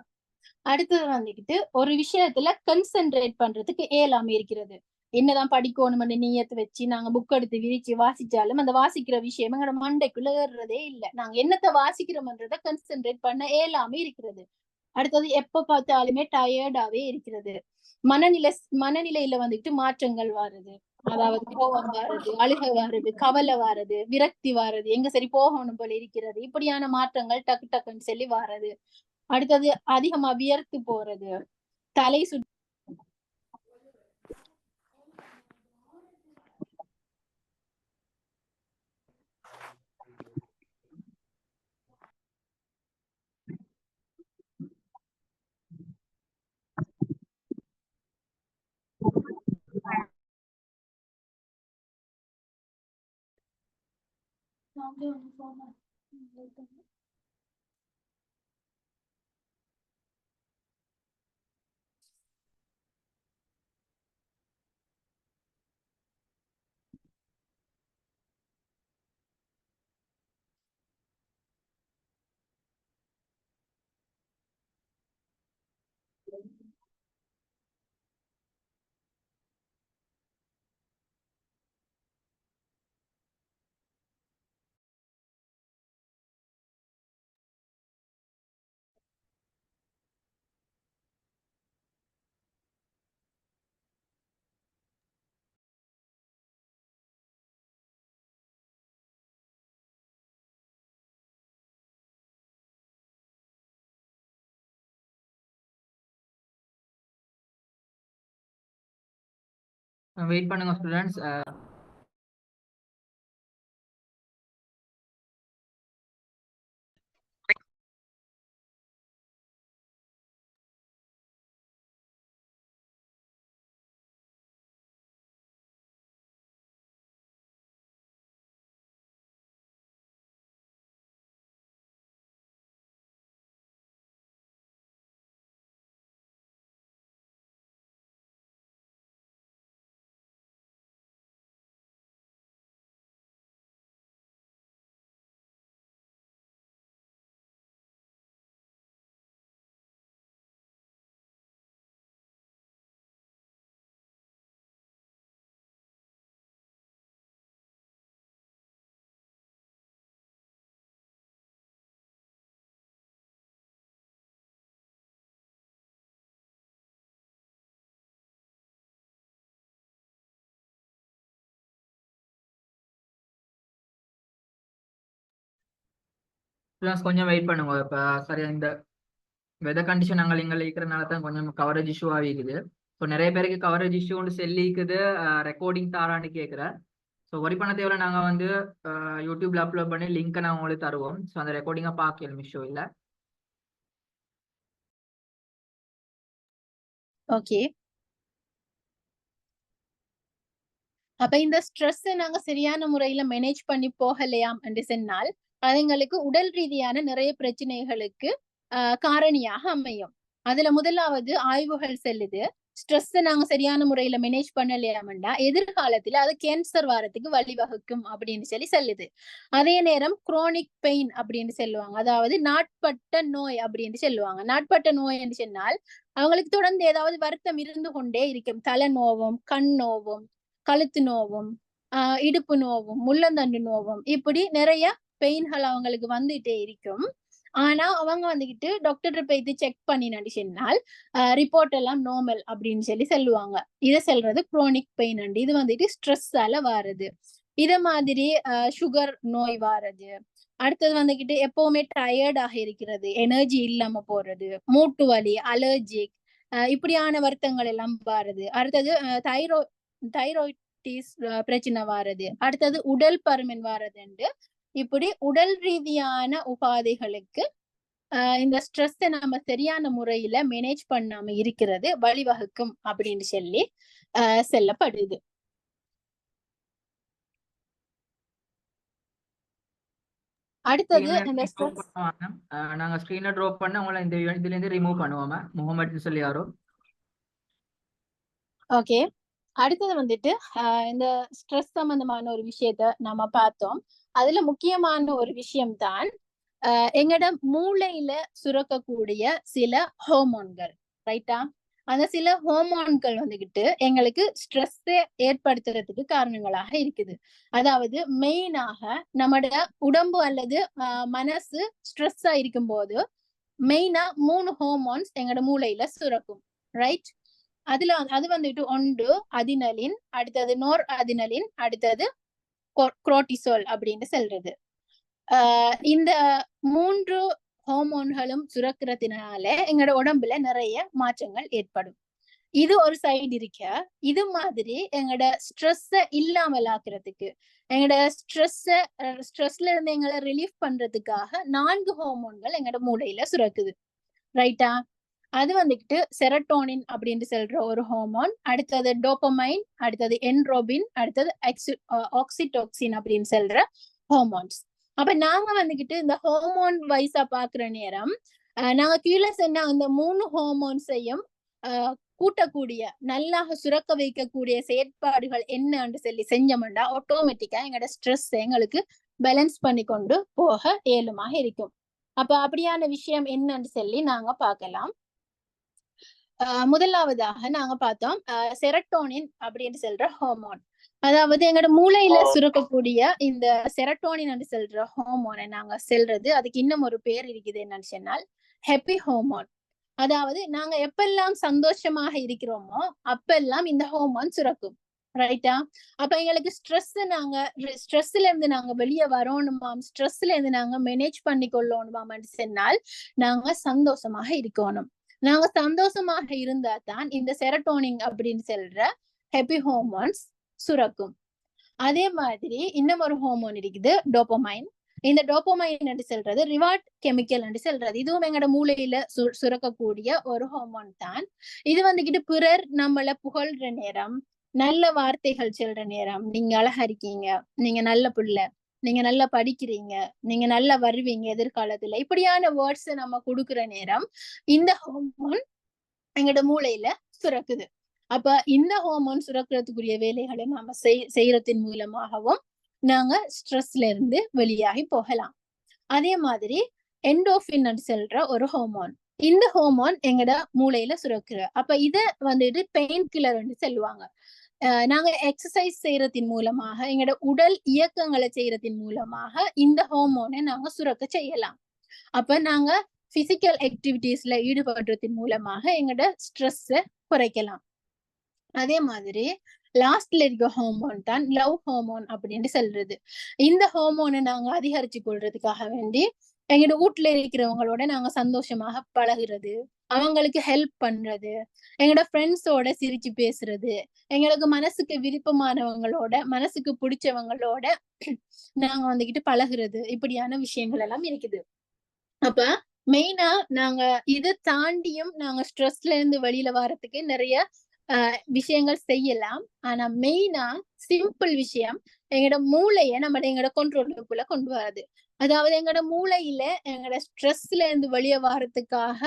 அடுத்தது வந்துகிட்டு ஒரு விஷயத்துல கன்சென்ட்ரேட் பண்றதுக்கு இயலாம இருக்கிறது. என்னதான் படிக்கணும்னு நீயத்தை வச்சு நாங்க புக் எடுத்து விரிச்சு வாசிச்சாலும் அந்த வாசிக்கிற விஷயம் எங்களோட மண்டைக்குள்ள ஏறுறதே இல்லை. நாங்க என்னத்தை வாசிக்கிறோம்ன்றத கன்சென்ட்ரேட் பண்ண இயலாம இருக்கிறது. அடுத்தது எப்ப பார்த்தாலுமே டயர்டாவே இருக்கிறது. மனநிலையில வந்துட்டு மாற்றங்கள் வருது. அதாவது கோபம் வாருது, அழுகை வாருது, கவலை வாருது, விரக்தி வாருது, எங்க சரி போகணும் போல இருக்கிறது. இப்படியான மாற்றங்கள் டக்கு டக்குன்னு சொல்லி வாருது. அடுத்தது அதிகமா வியர்த்து போறது, தலை சுற்றி வெயிட் பண்ணுங்க ஸ்டூடெண்ட்ஸ். கொஞ்சம் வெயிட் பண்ணுங்க. இப்ப சரியா இந்த வெதர் கண்டிஷன் நாங்கள் இங்கே இருக்கிறனால தான் கொஞ்சம் கவரேஜ் இஷ்யூ ஆகிக்குது. ஸோ நிறைய பேருக்கு கவரேஜ் இஷ்யூ ஒன்று செல்லிக்குது, ரெக்கார்டிங் தாரான்னு கேட்குறேன். ஸோ ஒரி பண்ண தேவையில்ல, நாங்கள் வந்து யூடியூப்ல அப்லோட் பண்ணி லிங்க்கை நாங்கள் உங்களுக்கு தருவோம். ஸோ அந்த ரெக்கார்டிங்கை பார்க்கலாம், இஷ்யூ இல்லை. ஓகே. அப்ப இந்த ஸ்ட்ரெஸ் நாங்க சரியான முறையில மேனேஜ் பண்ணி போகலையாம் என்று சொன்னால் அதுங்களுக்கு உடல் ரீதியான நிறைய பிரச்சனைகளுக்கு காரணியாக அமையும். அதுல முதலாவது ஆய்வுகள் செல்லுது, ஸ்ட்ரெஸ் நாங்க சரியான முறையில மேனேஜ் பண்ணலையாமண்டா எதிர்காலத்துல அது கேன்சர் வாரத்துக்கு வழிவகுக்கும் அப்படின்னு சொல்லி சொல்லுது. அதே நேரம் குரோனிக் பெயின் அப்படின்னு சொல்லுவாங்க, அதாவது நாட்பட்ட நோய் அப்படின்னு சொல்லுவாங்க. நாட்பட்ட நோய் என்று சொன்னால் அவங்களுக்கு தொடர்ந்து ஏதாவது வருத்தம் இருந்து கொண்டே இருக்கும். தலை நோவும், கண் நோவும், கழுத்து நோவும், இடுப்பு நோவும், முள்ளந்தண்டு நோவும், இப்படி நிறைய பெயின்கள் அவங்களுக்கு வந்துட்டே இருக்கும். ஆனா அவங்க வந்துகிட்டு டாக்டர் போயிட்டு செக் பண்ணினாடி சொன்னால் ரிப்போர்ட் எல்லாம் நார்மல் அப்படின்னு சொல்லி சொல்லுவாங்க. இதை சொல்றது குரோனிக் பெயின் அண்டு. இது வந்துட்டு ஸ்ட்ரெஸ்ஸால வாருது. இத மாதிரி சுகர் நோய் வாருது. அடுத்தது வந்துகிட்டு எப்பவுமே டயர்டாக இருக்கிறது, எனர்ஜி இல்லாம போறது, மூட்டு வலி, அலர்ஜிக், இப்படியான வருத்தங்கள் எல்லாம் வாருது. அடுத்தது தைராய்டிஸ் பிரச்சனை வாருது. அடுத்தது உடல் பருமன் வாரதுண்டு. இப்படி உடல் ரீதியான உபாதைகளுக்கு இந்த ஸ்ட்ரெஸ்ஸை நம்ம சரியான முறையில மேனேஜ் பண்ணாம இருக்கிறது வழிவகுக்கும் அப்படின்னு சொல்லி சொல்லப்படுது. அடுத்தது இந்த ஸ்ட்ரெஸ் நாங்க ஸ்கிரீனை டிராப் பண்ண உங்களை இந்த இதுல இருந்து ரிமூவ் பண்ணுவோம். முகமது சொல்லி யாரோ. ஓகே. அடுத்தது வந்துட்டு இந்த ஸ்ட்ரெஸ் சம்பந்தமான ஒரு விஷயத்த நம்ம பார்த்தோம். அதுல முக்கியமான ஒரு விஷயம் தான் எங்கட மூளையில சுரக்கக்கூடிய சில ஹோமோன்கள், ரைட்டா? அந்த சில ஹோமோன்கள் வந்துகிட்டு எங்களுக்கு ஸ்ட்ரெஸ்ஸை ஏற்படுத்துறதுக்கு காரணங்களாக இருக்குது. அதாவது மெயினாக நம்மட உடம்பு அல்லது மனசு ஸ்ட்ரெஸ்ஸா இருக்கும் போது மெயினா 3 ஹோமோன்ஸ் எங்கட மூளையில சுரக்கும், ரைட்? அது வந்துட்டு ஒன்று அதினலின், அடுத்தது நோர் அதினலின், அடுத்தது குரோட்டிசோல் அப்படின்னு சொல்றது. இந்த 3 ஹோமோன்களும் சுரக்கிறதுனால எங்களோட உடம்புல நிறைய மாற்றங்கள் ஏற்படும். இது ஒரு சைடு இருக்க. இது மாதிரி எங்களோட ஸ்ட்ரெஸ்ஸ இல்லாமல் ஆக்குறதுக்கு, எங்களோட ஸ்ட்ரெஸ்ல இருந்து எங்களை ரிலீஃப் பண்றதுக்காக 4 ஹோமோன்கள் எங்களோட மூளையில சுரக்குது, ரைட்டா? அது வந்துட்டு செரட்டோனின் அப்படின்னு சொல்ற ஒரு ஹோமோன், அடுத்தது டோபமைன், அடுத்தது என்ட்ரோபின், அடுத்தது ஆக்சிடோக்சின் அப்படின்னு சொல்ற ஹோமோன்ஸ். அப்ப நாங்க வந்துகிட்டு இந்த ஹோமோன் வைஸா பாக்குற நேரம் நாங்க கீழே சொன்ன அந்த 3 ஹோமோன்ஸையும் கூட்டக்கூடிய, நல்லா சுரக்க வைக்கக்கூடிய செயற்பாடுகள் என்னன்னு சொல்லி செஞ்சோம்னா ஆட்டோமேட்டிக்கா எங்களோட ஸ்ட்ரெஸ் எங்களுக்கு பேலன்ஸ் பண்ணி கொண்டு போக இயலுமாக இருக்கும். அப்ப அப்படியான விஷயம் என்னன்னு சொல்லி நாங்க பார்க்கலாம். முதலாவதாக நாங்க பார்த்தோம் செரட்டோனின் அப்படின்னு சொல்ற ஹோமோன். அதாவது எங்களோட மூளையில சுரக்கக்கூடிய இந்த செரட்டோனின் என்று சொல்ற ஹோமோனை நாங்க செல்றது, அதுக்கு இன்னும் ஒரு பேர் இருக்குது, என்னன்னு சொன்னால் ஹாப்பி ஹோமோன். அதாவது நாங்க எப்பெல்லாம் சந்தோஷமாக இருக்கிறோமோ அப்பெல்லாம் இந்த ஹோமோன் சுரக்கும், ரைட்டா? அப்ப எங்களுக்கு ஸ்ட்ரெஸ்ல இருந்து நாங்க வெளியே வரணுமாம், ஸ்ட்ரெஸ்ல இருந்து நாங்க மேனேஜ் பண்ணி கொள்ளணுமாம் சொன்னால் நாங்க சந்தோஷமாக இருக்கணும். நாங்க சந்தோஷமாக இருந்தா தான் இந்த செரட்டோனின் அப்படின்னு சொல்ற ஹாப்பி ஹோமோன்ஸ் சுரக்கும். அதே மாதிரி இன்னும் ஒரு ஹோமோன் இருக்குது, டோபமைன். இந்த டோபமைன் என்று சொல்றது ரிவார்ட் கெமிக்கல் என்று சொல்றது. இதுவும் எங்களோட மூளையில சுரக்கக்கூடிய ஒரு ஹோமோன் தான். இது வந்துகிட்டு பிறர் நம்மள புகழ்ற நேரம், நல்ல வார்த்தைகள் சொல்ற நேரம், நீங்க அழகா இருக்கீங்க, நீங்க நல்ல பிள்ளை, நீங்க நல்லா படிக்கிறீங்க, நீங்க நல்லா வருவீங்க எதிர்காலத்துல, இப்படியான வேர்ட்ஸ் நம்ம கொடுக்குற நேரம் இந்த ஹோமோன் எங்களோட மூளையில சுரக்குது. அப்ப இந்த ஹோமோன் சுரக்கிறதுக்குரிய வேலைகளை நாம செய்யறதின் மூலமாகவும் நாங்க ஸ்ட்ரெஸ்ல இருந்து வெளியாகி போகலாம். அதே மாதிரி என்டோர்பின் சொல்ற ஒரு ஹோமோன், இந்த ஹோமோன் எங்கட மூளையில சுரக்குற. அப்ப இத வந்துட்டு பெயின் கில்லர்ன்னு சொல்லுவாங்க. நாங்க எக்ஸசைஸ் செய்யறதின் மூலமாக, எங்களோட உடல் இயக்கங்களை செய்யறதின் மூலமாக இந்த ஹோமோனை நாங்க சுரக்க செய்யலாம். அப்ப நாங்க பிசிக்கல் ஆக்டிவிட்டிஸ்ல ஈடுபடுறதின் மூலமாக எங்களோட ஸ்ட்ரெஸ்ஸை குறைக்கலாம். அதே மாதிரி லாஸ்ட்ல இருக்க ஹோமோன் தான் லவ் ஹோமோன் அப்படின்னு சொல்றது. இந்த ஹோமோனை நாங்க அதிகரிச்சு கொள்றதுக்காக வேண்டி எங்களோட வீட்டுல இருக்கிறவங்களோட நாங்க சந்தோஷமாக பழகுறது, அவங்களுக்கு ஹெல்ப் பண்றது, எங்களோட ஃப்ரெண்ட்ஸோட சிரிச்சு பேசுறது, எங்களுக்கு மனசுக்கு விருப்பமானவங்களோட, மனசுக்கு பிடிச்சவங்களோட நாங்க வந்துகிட்டு பழகுறது, இப்படியான விஷயங்கள் எல்லாம் இருக்குது. அப்ப மெயினா நாங்க இதை தாண்டியும் நாங்க ஸ்ட்ரெஸ்ல இருந்து வெளியில வர்றதுக்கு நிறைய விஷயங்கள் செய்யலாம். ஆனா மெயினா சிம்பிள் விஷயம் எங்களோட மூளைய எங்களோட கண்ட்ரோலுக்குள்ள கொண்டு வராது. அதாவது எங்களோட மூளையில எங்களோட ஸ்ட்ரெஸ்ல இருந்து வெளியே வர்றதுக்காக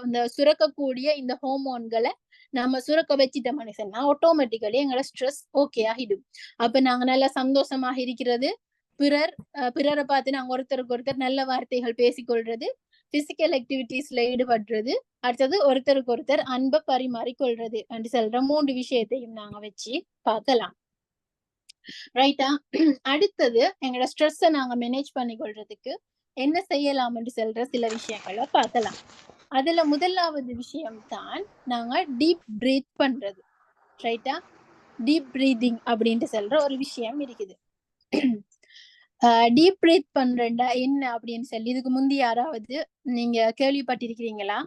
இந்த சுரக்கக்கூடிய இந்த ஹோமோன்களை நம்ம சுரக்க வச்சிட்ட மனுஷன்னா ஆட்டோமேட்டிக்கலி எங்களோட ஸ்ட்ரெஸ் ஓகே ஆகிடும். அப்ப நாங்க நல்லா சந்தோஷமாக இருக்கிறது, பிறரை பார்த்து நாங்க ஒருத்தருக்கு நல்ல வார்த்தைகள் பேசிக்கொள்றது, பிசிக்கல் ஆக்டிவிட்டிஸ்ல ஈடுபடுறது, அடுத்தது ஒருத்தருக்கு ஒருத்தர் அன்பை பரிமாறிக்கொள்றது என்று சொல்ற 3 விஷயத்தையும் நாங்க வச்சு பார்க்கலாம், ரைட்டா? அடுத்தது எங்களோட ஸ்ட்ரெஸ்ஸை நாங்க மேனேஜ் பண்ணி கொள்றதுக்கு என்ன செய்யலாம் என்று சொல்ற சில விஷயங்களை பார்க்கலாம். அதுல முதலாவது விஷயம் தான் நாங்க டீப் பிரீத் பண்றது, ரைட்டா? டீப் பிரீதிங் அப்படின்ட்டு சொல்ற ஒரு விஷயம் இருக்குது. டீப் பிரீத் பண்றா என்ன அப்படின்னு சொல்லி இதுக்கு முந்தி யாராவது நீங்க கேள்விப்பட்டிருக்கிறீங்களா?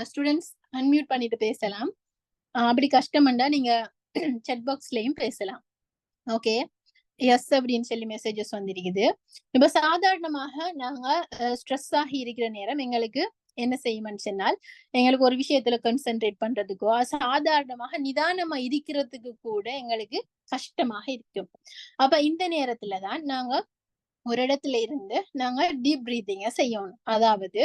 ஸ்டூடெண்ட்ஸ் அன்மியூட் பண்ணிட்டு பேசலாம். அப்படி கஷ்டம்டா நீங்க செட் பாக்ஸ்லயும் பேசலாம். ஓகே, எஸ் அப்படின்னு சொல்லி மெசேஜஸ் வந்திருக்குது. இப்ப சாதாரணமாக நாங்க ஸ்ட்ரெஸ் ஆகி இருக்கிற நேரம் எங்களுக்கு என்ன செய்யும்னு சொன்னால், எங்களுக்கு ஒரு விஷயத்துல கான்சென்ட்ரேட் பண்றதுக்கோ, சாதாரணமாக நிதானமா இருக்கிறதுக்கு கூட எங்களுக்கு கஷ்டமாக இருக்கும். அப்ப இந்த நேரத்துலதான் நாங்க ஒரு இடத்துல இருந்து நாங்க டீப் பிரீதிங்க செய்யணும். அதாவது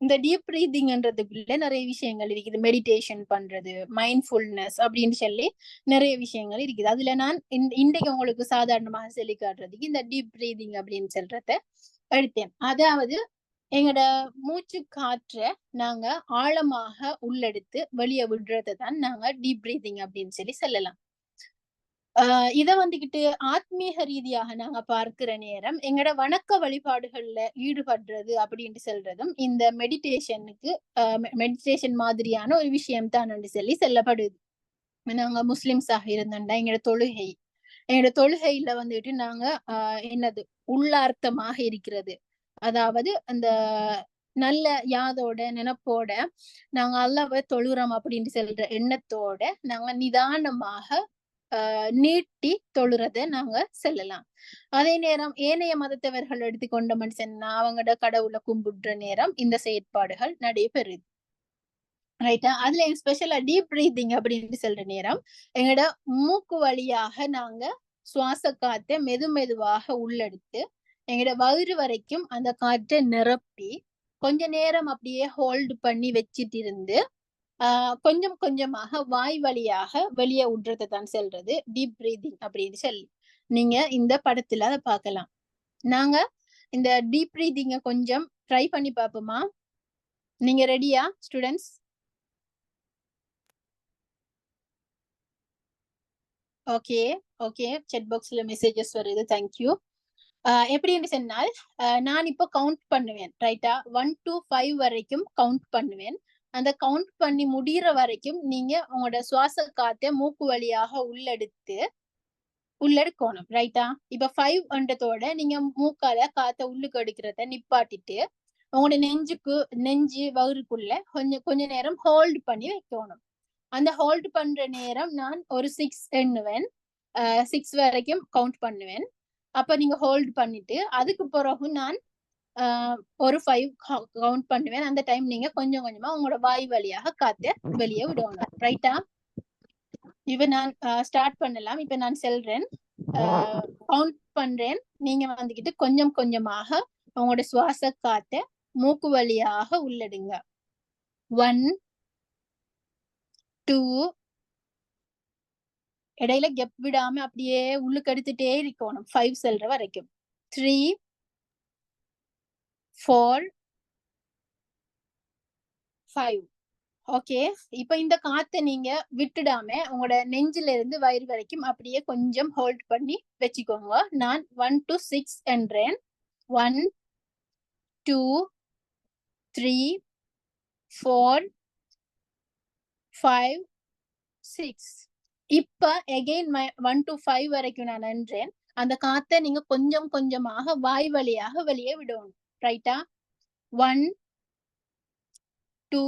இந்த டீப் பிரீதிங்ன்றதுக்குள்ள நிறைய விஷயங்கள் இருக்குது. மெடிடேஷன் பண்றது, மைண்ட்ஃபுல்னஸ் அப்படின்னு சொல்லி நிறைய விஷயங்கள் இருக்குது. அதுல நான் இன்றைக்கு உங்களுக்கு சாதாரணமாக சொல்லி காட்டுறதுக்கு இந்த டீப் பிரீதிங் அப்படின்னு சொல்றத எடுத்தேன். அதாவது எங்களோட மூச்சு காற்றை நாங்க ஆழமாக உள்ளெடுத்து வெளியே விடுறதை தான் நாங்க டீப் பிரீதிங் அப்படின்னு சொல்லி சொல்லலாம். இத வந்துகிட்டு ஆத்மீக ரீதியாக நாங்க பார்க்கிற நேரம் எங்களோட வணக்க வழிபாடுகள்ல ஈடுபடுறது அப்படின்னு சொல்றதும் இந்த மெடிடேஷன் மாதிரியான ஒரு விஷயம் தான் சொல்லி சொல்லப்படுது. நாங்க முஸ்லிம்ஸாக இருந்தோம்னா எங்களோட தொழுகையில வந்துட்டு நாங்க என்னது உள்ளார்த்தமாக இருக்கிறது. அதாவது அந்த நல்ல யாதோட நினைப்போட நாங்க அல்லாஹ்வை தொழுறோம் அப்படின்னு சொல்ற எண்ணத்தோட நாங்க நிதானமாக நீட்டி தொழுறத நாங்க சொல்லலாம். அதே நேரம் ஏனைய மதத்தவர்கள் எடுத்துக்கொண்ட மனுஷன்னா அவங்களோட கடவுளை கும்பிடுற நேரம் இந்த செயற்பாடுகள் நடைபெறுது. ரைட்டா? அதுல ஸ்பெஷலா டீப் பிரீதிங் அப்படின்னு சொல்ற நேரம் எங்களோட மூக்கு வழியாக நாங்க சுவாச காற்றை மெதுவாக உள்ளெடுத்து எங்களோட வயிறு வரைக்கும் அந்த காற்றை நிரப்பி கொஞ்ச நேரம் அப்படியே ஹோல்டு பண்ணி வச்சிட்டு இருந்து கொஞ்சம் கொஞ்சமாக வாய் வழியாக வெளியே விடுறதை தான் சொல்றது டீப் பிரீதிங் அப்படின்னு சொல்லி நீங்க இந்த படத்துல அதை பார்க்கலாம். நாங்க இந்த டீப் பிரீதிங்க கொஞ்சம் ட்ரை பண்ணி பார்ப்போமா? நீங்க ரெடியா ஸ்டூடெண்ட்ஸ்? ஓகே ஓகே, செட் பாக்ஸ்ல மெசேஜஸ் வருது, தேங்க்யூ. எப்படின்னு சொன்னால் நான் இப்போ கவுண்ட் பண்ணுவேன். ரைட்டா? 1 to 5 வரைக்கும் கவுண்ட் பண்ணுவேன். அந்த கவுண்ட் பண்ணி முடிகிற வரைக்கும் நீங்க உங்களோட சுவாச காற்றை மூக்கு வழியாக உள்ளெடுக்கணும். ரைட்டா? இப்ப 5 நீங்க மூக்கால காத்த உள்ளுக்கு எடுக்கிறத நிப்பாட்டிட்டு உங்களோட நெஞ்சு வயிறுக்குள்ள கொஞ்ச நேரம் ஹோல்டு பண்ணி வைக்கணும். அந்த ஹோல்டு பண்ற நேரம் நான் ஒரு 6 எண்ணுவேன். 6 வரைக்கும் கவுண்ட் பண்ணுவேன். அப்ப நீங்க ஹோல்டு பண்ணிட்டு அதுக்கு பிறகு நான் ஒரு 5 கவுண்ட் பண்ணுவேன். அந்த டைம் நீங்க கொஞ்சம் கொஞ்சமா உங்களோட வாய் வழியாக காத்த வெளியே விடணும். ரைட்டா? இப்ப நான் ஸ்டார்ட் பண்ணலாம். இப்ப நான் சொல்றேன், கவுண்ட் பண்றேன். நீங்க வந்துகிட்டு கொஞ்சம் கொஞ்சமாக உங்களோட சுவாச காத்த மூக்கு வழியாக உள்ளடுங்க. 1 2 இடையில கெப் விடாம அப்படியே உள்ளுக்கு எடுத்துட்டே இருக்கணும் 5 சொல்ற வரைக்கும். 3 4 5. ஓகே, இப்ப இந்த காத்தை நீங்க விட்டுடாம உங்களோட நெஞ்சில இருந்து வயிறு வரைக்கும் அப்படியே கொஞ்சம் ஹோல்ட் பண்ணி வச்சுக்கோங்க. நான் 1 to 6 என்றேன். 1 2 3 4 5 6. இப்ப again 1 to 5 வரைக்கும் நான் என்றேன். அந்த காத்தை நீங்க கொஞ்சம் கொஞ்சமாக வாய் வழியாக வெளியே விடணும். ரைட்டா? 1 2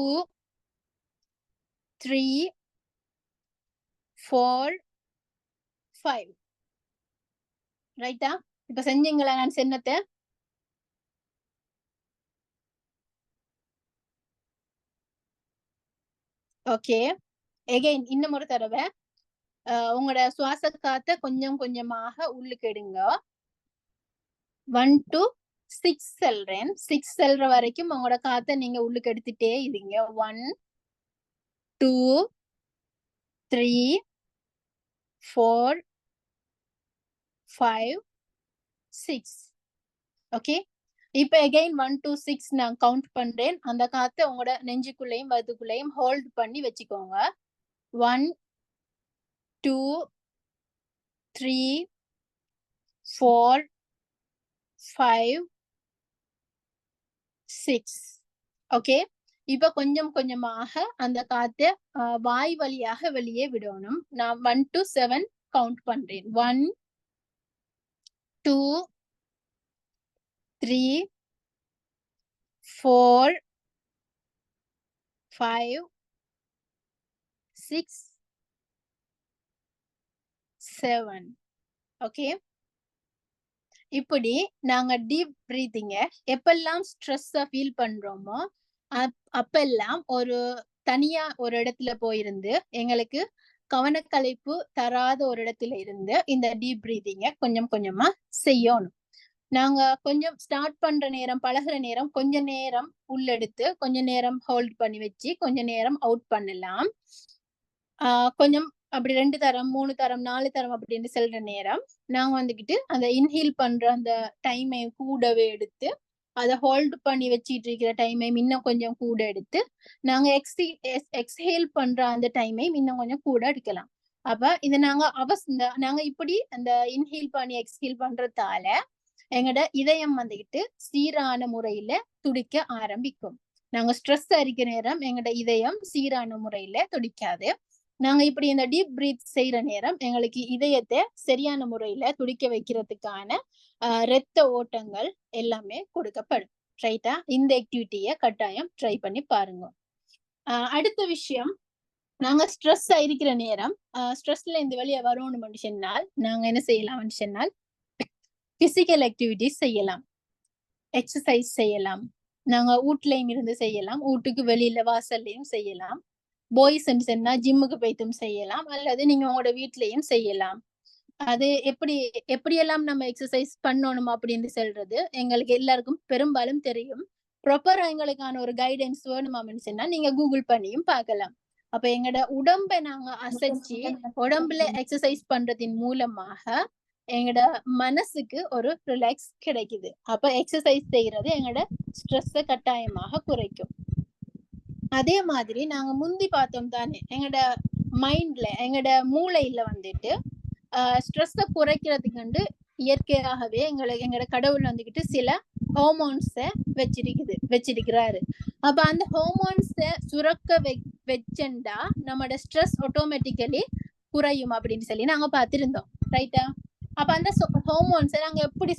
3 4 5. ரைட்டா? இப்ப செஞ்சீங்களா நான் சொன்னதை? ஓகே, எகைன் இன்னும் ஒரு தடவை உங்களோட சுவாச காத்தை கொஞ்சம் கொஞ்சமாக உள்ளுக்கு எடுங்க. 1 to 6 சொல்றேன். 6 சொல்ற வரைக்கும் உங்களோட காத்தை நீங்க உள்ளுக்கு எடுத்துட்டே இருங்க. 1 2 3 4 5 6. ஓகே, இப்ப அகைன் 1 to 6 நான் கவுண்ட் பண்றேன். அந்த காத்தை உங்களோட நெஞ்சுக்குள்ளேயும் வயிற்றுக்குள்ளேயும் ஹோல்ட் பண்ணி வச்சுக்கோங்க. 1 2 3 4 5 6. ஓகே, இப்ப கொஞ்சம் கொஞ்சமாக அந்த காத்தை வாய் வழியாக வெளியே விடணும். நான் 1 to 7 கவுண்ட் பண்றேன். 1 2 3 4 5 6 7. ஓகே, இப்படி நாங்க டீப் பிரீதிங்க எப்பெல்லாம் ஸ்ட்ரெஸ்ஸ ஃபீல் பண்றோமோ அப்பெல்லாம் தனியா ஒரு இடத்துல போயிருந்து எங்களுக்கு கவனக்கலைப்பு தராத ஒரு இடத்துல இருந்து இந்த டீப் பிரீதிங்க கொஞ்சம் கொஞ்சமா செய்யணும். நாங்க கொஞ்சம் ஸ்டார்ட் பண்ற நேரம், பழகுற நேரம் கொஞ்ச நேரம் உள்ளெடுத்து கொஞ்ச நேரம் ஹோல்ட் பண்ணி வச்சு கொஞ்ச நேரம் அவுட் பண்ணலாம். கொஞ்சம் அப்படி 2 தரம் 3 தரம் 4 தரம் அப்படின்னு செல்ற நேரம் நாங்க வந்துகிட்டு அந்த இன்ஹேல் பண்ற அந்த டைமை கூடவே எடுத்து அதை ஹோல்ட் பண்ணி வச்சிட்டு இருக்கிற டைமை இன்னும் கொஞ்சம் கூட எடுத்து நாங்க எக்ஸ்ஹேல் பண்ற அந்த டைமை இன்னும் கொஞ்சம் கூட எடுக்கலாம். அப்ப இதை நாங்க இப்படி அந்த இன்ஹேல் பண்ணி எக்ஸ்ஹேல் பண்றதால எங்கட இதயம் வந்துகிட்டு சீரான முறையில துடிக்க ஆரம்பிக்கும். நாங்க ஸ்ட்ரெஸ் அரிக்கிற நேரம் எங்கட இதயம் சீரான முறையில துடிக்காது. நாங்க இப்படி இந்த டீப் பிரீத் செய்யற நேரம் எங்களுக்கு இதயத்தை சரியான முறையில துடிக்க வைக்கிறதுக்கான இரத்த ஓட்டங்கள் எல்லாமே கொடுக்கப்படும். ரைட்டா? இந்த ஆக்டிவிட்டியை கட்டாயம் ட்ரை பண்ணி பாருங்க. அடுத்த விஷயம், நாங்க ஸ்ட்ரெஸ் ஆயிருக்கிற நேரம் ஸ்ட்ரெஸ்ல இந்த வெளியே வரணும்னு சொன்னால் நாங்க என்ன செய்யலாம்னு சொன்னால் பிசிக்கல் ஆக்டிவிட்டிஸ் செய்யலாம், எக்ஸசைஸ் செய்யலாம். நாங்க வீட்லயும் இருந்து செய்யலாம், வீட்டுக்கு வெளியில வாசல்லையும் செய்யலாம். பாய்ஸ் சொன்னா ஜிம்முக்கு போய்த்தும் செய்யலாம், அல்லது நீங்க உங்களோட வீட்லயும் செய்யலாம். அது எப்படியெல்லாம் நம்ம எக்ஸசைஸ் பண்ணணும் அப்படின்னு சொல்றது எங்களுக்கு எல்லாருக்கும் பெரும்பாலும் தெரியும். ப்ராப்பரா எங்களுக்கான ஒரு கைடன்ஸ் வேணும் அப்படின்னு சொன்னா நீங்க கூகுள் பண்ணியும் பார்க்கலாம். அப்ப எங்களோட உடம்பை நாங்க அசைச்சு உடம்புல எக்ஸசைஸ் பண்றதின் மூலமாக எங்களோட மனசுக்கு ஒரு ரிலாக்ஸ் கிடைக்குது. அப்ப எக்ஸசைஸ் செய்யறது எங்களோட ஸ்ட்ரெஸ்ஸை கட்டாயமாக குறைக்கும். அதே மாதிரி நாங்க முந்தி பார்த்தோம் தானே, எங்களோட மைண்ட்ல எங்களோட மூளையில வந்துட்டு ஸ்ட்ரெஸ்ஸை குறைக்கிறதுக்கு இயற்கையாகவே எங்களோட கடவுள் வந்துகிட்டு சில ஹார்மோன்ஸை வச்சிருக்கிறாரு. அப்ப அந்த ஹார்மோன்ஸை சுரக்க வச்சா நம்மளோட ஸ்ட்ரெஸ் ஆட்டோமேட்டிக்கலி குறையும் அப்படின்னு சொல்லி நாங்க பார்த்திருந்தோம். ரைட்டா? அப்ப அந்த ஹார்மோன்ஸை நாங்க எப்படி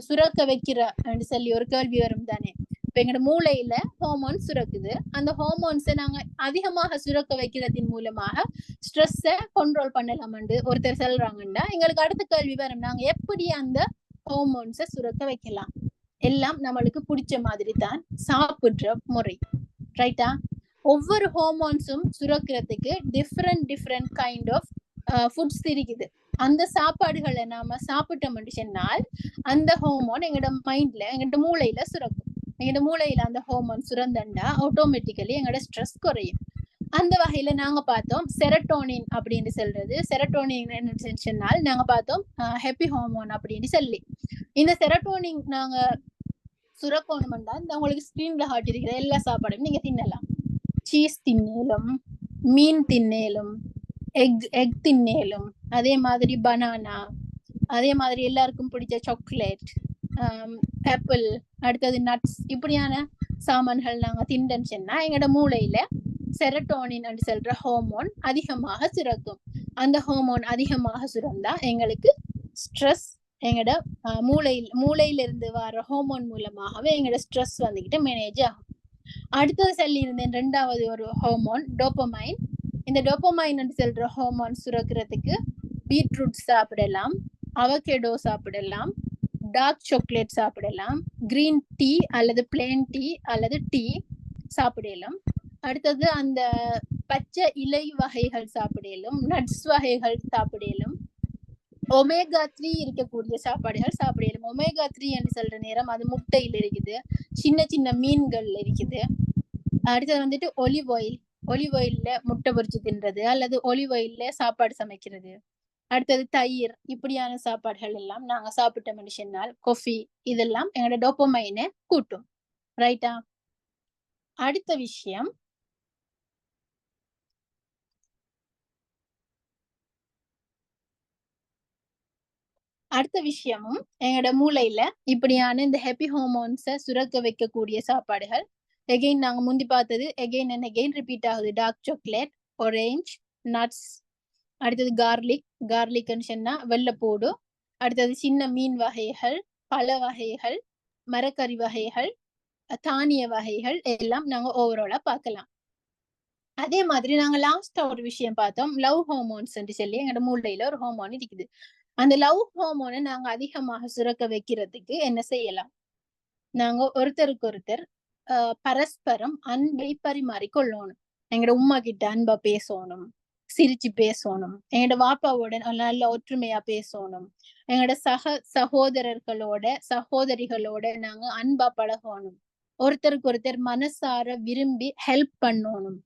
சுரக்க வைக்கிறோம்னு சொல்லி ஒரு கேள்வி வரும் தானே. இப்ப எங்களோட மூளையில ஹார்மோன்ஸ் சுரக்குது. அந்த ஹார்மோன்ஸை நாங்க அதிகமாக சுரக்க வைக்கிறதின் மூலமாக ஸ்ட்ரெஸ்ஸை கண்ட்ரோல் பண்ணலாம்னு ஒருத்தர் சொல்றாங்கன்னா எங்களுக்கு அடுத்த கேள்வி வரும், நாங்க எப்படி அந்த ஹார்மோன்ஸை சுரக்க வைக்கலாம்? எல்லாம் நம்மளுக்கு பிடிச்ச மாதிரி தான் சாப்பிடுற முறை. ரைட்டா? ஒவ்வொரு ஹார்மோன்ஸும் சுரக்கிறதுக்கு டிஃப்ரெண்ட் கைண்ட் ஆஃப் ஃபுட்ஸ் இருக்குது. அந்த சாப்பாடுகளை நாம சாப்பிட்டோம்னு சொன்னால் அந்த ஹார்மோன் எங்களோட மைண்ட்ல எங்களோட மூளையில சுரக்கும். எங்களோட மூளையில அந்த ஹார்மோன் சுரந்தண்டா ஆட்டோமேட்டிக்கலி எங்களோட ஸ்ட்ரெஸ் குறையும். அந்த வகையில நாங்க பார்த்தோம் செரட்டோனின் அப்படின்னு சொல்றது. செரட்டோனின் என்ன சொன்னால் நாங்க பார்த்தோம் ஹாப்பி ஹார்மோன் அப்படின்னு சொல்லி. இந்த செரட்டோனின் நாங்க சுரக்கணும்டா இந்த உங்களுக்கு ஸ்கிரீன்ல காட்டியிருக்கிற எல்லா சாப்பாடும் நீங்க தின்னலாம். சீஸ் தின்னேலும், மீன் தின்னேலும், எக் தின்னேலும், அதே மாதிரி பனானா, அதே மாதிரி எல்லாருக்கும் பிடிச்ச சாக்லேட், ஆப்பிள், அடுத்தது நட்ஸ், இப்படியான சாமான்கள் நாங்க திண்டன்னு சொன்னா எங்களோட மூளையில செரட்டோனின் சொல்ற ஹார்மோன் அதிகமாக சுரக்கும். அந்த ஹார்மோன் அதிகமாக சுரந்தா எங்களுக்கு ஸ்ட்ரெஸ் எங்களோட மூளையில இருந்து வர ஹார்மோன் மூலமாகவே எங்களோட ஸ்ட்ரெஸ் வந்துகிட்டு மேனேஜ் ஆகும். அடுத்தது சொல்லி இருந்தேன் ரெண்டாவது ஒரு ஹார்மோன் டோபமைன். இந்த டோபமைன் சொல்ற ஹார்மோன் சுரக்கிறதுக்கு பீட்ரூட் சாப்பிடலாம், அவகேடோ சாப்பிடலாம், டார்க் சாக்லேட் சாப்பிடலாம், கிரீன் டீ அல்லது பிளேன் டீ அல்லது டீ சாப்பிடலாம். அடுத்தது அந்த பச்சை இலை வகைகள் சாப்பிடலும், நட்ஸ் வகைகள் சாப்பிடலும், ஒமேகா 3 இருக்கக்கூடிய சாப்பாடுகள் சாப்பிடலும். ஒமேகா 3 என்று சொல்ற நேரம் அது முட்டையில் இருக்குது, சின்ன சின்ன மீன்கள் இருக்குது. அடுத்தது வந்துட்டு ஒலிவ் ஆயில்ல முட்டை பொரிச்சு தின்றது அல்லது ஒலிவ் ஆயில்ல சாப்பாடு சமைக்கிறது. அடுத்தது தயிர், இப்படியான சாப்பாடுகள் எல்லாம் நாங்க சாப்பிட்ட மனுஷனால் காஃபி, இதெல்லாம் எங்களோட டோபமைனை கூட்டும். ரைட்டா? அடுத்த விஷயம், அடுத்த விஷயமும் எங்களோட மூளையில இப்படியான இந்த ஹாப்பி ஹார்மோன்ஸை சுரக்க வைக்கக்கூடிய சாப்பாடுகள் எகெயின் நாங்க முந்தி பார்த்தது எகெயின் அண்ட் எகெயின் ரிப்பீட் ஆகுது. டார்க் சாக்லேட், ஆரஞ்சு, நட்ஸ், அடுத்தது கார்லிக்னு சொன்னா வெள்ளைப்பூடு, அடுத்தது சின்ன மீன் வகைகள், பழ வகைகள், மரக்கறி வகைகள், தானிய வகைகள் எல்லாம் நாங்க ஓவராலா பார்க்கலாம். அதே மாதிரி நாங்க லாஸ்டா ஒரு விஷயம் பார்த்தோம், லவ் ஹார்மோன்ஸ் சொல்லி எங்களோட மூளையில ஒரு ஹார்மோன் இருக்குது. அந்த லவ் ஹார்மோனை நாங்க அதிகமாக சுரக்க வைக்கிறதுக்கு என்ன செய்யலாம்? நாங்க ஒருத்தருக்கு ஒருத்தர் பரஸ்பரம் அன்பை பரிமாறிக்கொள்ளணும். எங்களோட உமா கிட்ட அன்பா பேசணும், சிரிச்சு பேசணும். எங்களோட வாப்பாவோட நல்ல ஒற்றுமையா பேசணும். எங்களோட சகோதரர்களோட சகோதரிகளோட நாங்க அன்பா பழகணும். ஒருத்தருக்கு ஒருத்தர் மனசார விரும்பி ஹெல்ப் பண்ணணும்.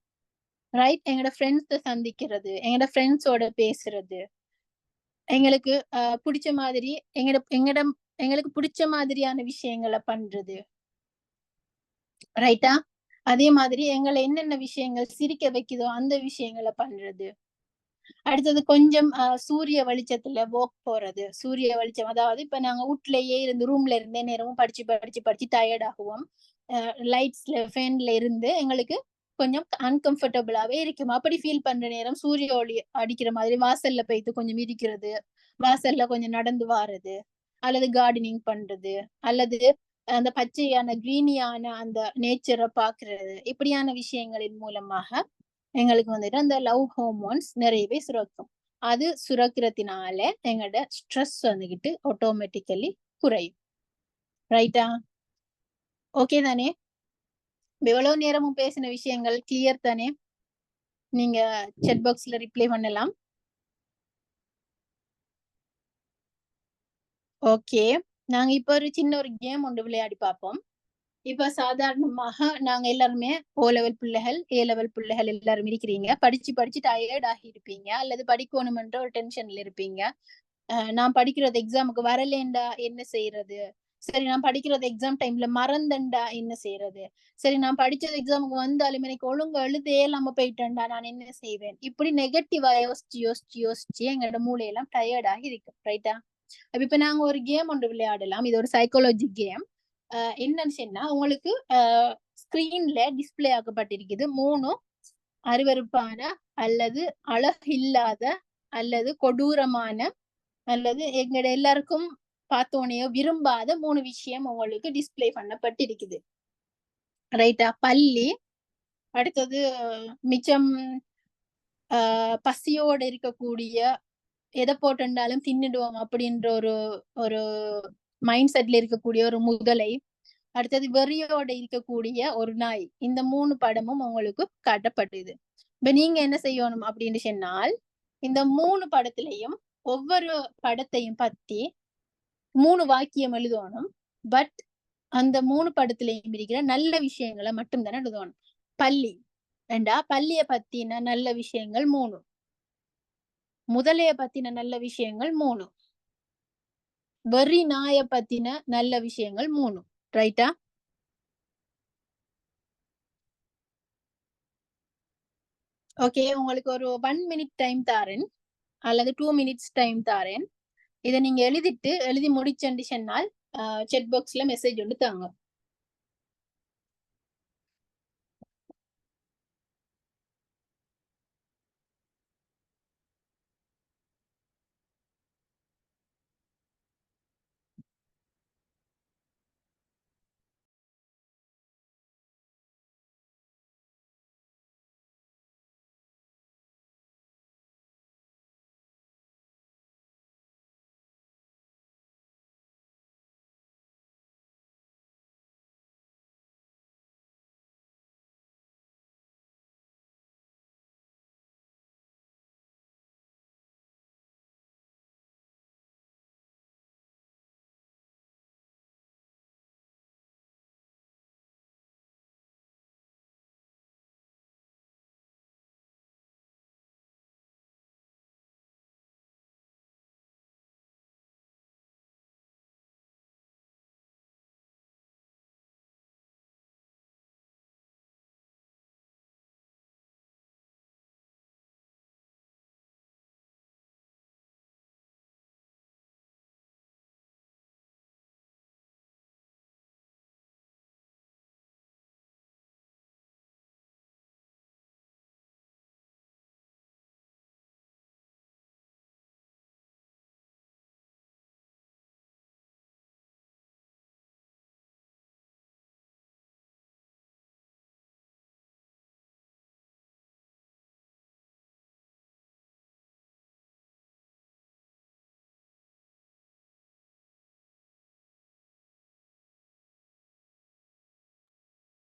ரைட்? எங்களோட ஃப்ரெண்ட்ஸ சந்திக்கிறது, எங்களோட ஃப்ரெண்ட்ஸோட பேசுறது, எங்களுக்கு பிடிச்ச மாதிரி எங்களுக்கு பிடிச்ச மாதிரியான விஷயங்களை பண்றது. ரைட்டா? அதே மாதிரி எங்களை என்னென்ன விஷயங்கள் சிரிக்க வைக்குதோ அந்த விஷயங்களை பண்றது. அடுத்தது கொஞ்சம் சூரிய வெளிச்சத்துல வாக் போறது. சூரிய வெளிச்சம், அதாவது இப்ப நாங்க வீட்லயே இருந்து ரூம்ல இருந்தே நேரமும் படிச்சு டயர்ட் ஆகுவோம். லைட்ஸ்ல ஃபேன்ல இருந்து எங்களுக்கு கொஞ்சம் அன்கம்ஃபர்டபுளாவே இருக்கும். அப்படி ஃபீல் பண்ற நேரம் சூரிய ஒளி அடிக்கிற மாதிரி வாசல்ல போயிட்டு கொஞ்சம் இருக்கிறது, வாசல்ல கொஞ்சம் நடந்து வாரது, அல்லது கார்டனிங் பண்றது, அல்லது அந்த பச்சையான கிரீனியான அந்த நேச்சரை பாக்குறது. இப்படியான விஷயங்களின் மூலமாக எங்களுக்கு வந்துட்டு அந்த லவ் ஹார்மோன்ஸ் நிறையவே சுரக்கும். அது சுரக்கிறதுனால எங்களோட ஸ்ட்ரெஸ் வந்துகிட்டு ஆட்டோமேட்டிக்கலி குறையும். ரைட்டா? ஓகே தானே? எவ்வளவு நேரமும் பேசின விஷயங்கள் கிளியர் தானே? நீங்க செட் பாக்ஸ்ல ரிப்ளை பண்ணலாம். ஓகே, நாங்க இப்ப ஒரு சின்ன ஒரு கேம் ஒன்று விளையாடி பார்ப்போம். இப்ப சாதாரணமாக நாங்க எல்லாருமே ஓ லெவல் பிள்ளைகள், ஏ லெவல் பிள்ளைகள் எல்லாரும் இருக்கிறீங்க. படிச்சு டயர்ட் ஆகி இருப்பீங்க, அல்லது படிக்கணும்ன்ற ஒரு டென்ஷன்ல இருப்பீங்க. நான் படிக்கிறது எக்ஸாமுக்கு வரலேண்டா என்ன செய்யறது? சரி, நான் படிக்கிறது எக்ஸாம் டைம்ல மறந்தண்டா என்ன செய்யறது? சரி, நான் படிச்சது எக்ஸாமுக்கு வந்தாலும் எனக்கு ஒழுங்கு எழுதே இல்லாம போயிட்டேன்டா நான் என்ன செய்வேன்? இப்படி நெகட்டிவா யோசிச்சு எங்களோட மூளையெல்லாம் டயர்ட் ஆகி இருக்கு. ரைட்டா? இப்ப நாங்க ஒரு கேம் ஒன்று விளையாடலாம். இது ஒரு சைக்காலஜி கேம். என்னன்னு சொன்னா, உங்களுக்கு ஸ்கிரீன்ல டிஸ்பிளே ஆக்கப்பட்டிருக்குது 3 அருவருப்பான அல்லது அழகில்லாத அல்லது கொடூரமான அல்லது எங்கட எல்லாருக்கும் பார்த்தோனையோ விரும்பாத 3 விஷயம் உங்களுக்கு டிஸ்பிளே பண்ணப்பட்டிருக்குது. ரைட்டா? பள்ளி, அடுத்தது மிச்சம் பசியோட இருக்கக்கூடிய, எதை போட்டுண்டாலும் தின்னுடுவோம் அப்படின்ற ஒரு ஒரு மைண்ட் செட்ல இருக்கக்கூடிய ஒரு முதலை, அடுத்தது வெறியோட இருக்கக்கூடிய ஒரு நாய். இந்த 3 படமும் உங்களுக்கு காட்டப்பட்டது. இப்ப நீங்க என்ன செய்யணும் அப்படின்னு சொன்னால், இந்த 3 படத்திலையும் ஒவ்வொரு படத்தையும் பத்தி 3 வாக்கியம் எழுதணும். பட் அந்த 3 படத்திலையும் இருக்கிற நல்ல விஷயங்களை மட்டும் தானே எழுதணும். பள்ளி ஏண்டா, பள்ளிய பத்தின நல்ல விஷயங்கள் 3, முதலைய பத்தின நல்ல விஷயங்கள் 3, வெறி நாய பத்தின நல்ல விஷயங்கள் 3. ரைட்டா? ஓகே, உங்களுக்கு ஒரு 1 மினிட் டைம் தாரேன் அல்லது 2 மினிட்ஸ் டைம் தாரேன். இதை நீங்க எழுதி முடிச்சேன்னு சொன்னால் செட் பாக்ஸ்ல மெசேஜ் ஒன்று தாங்க.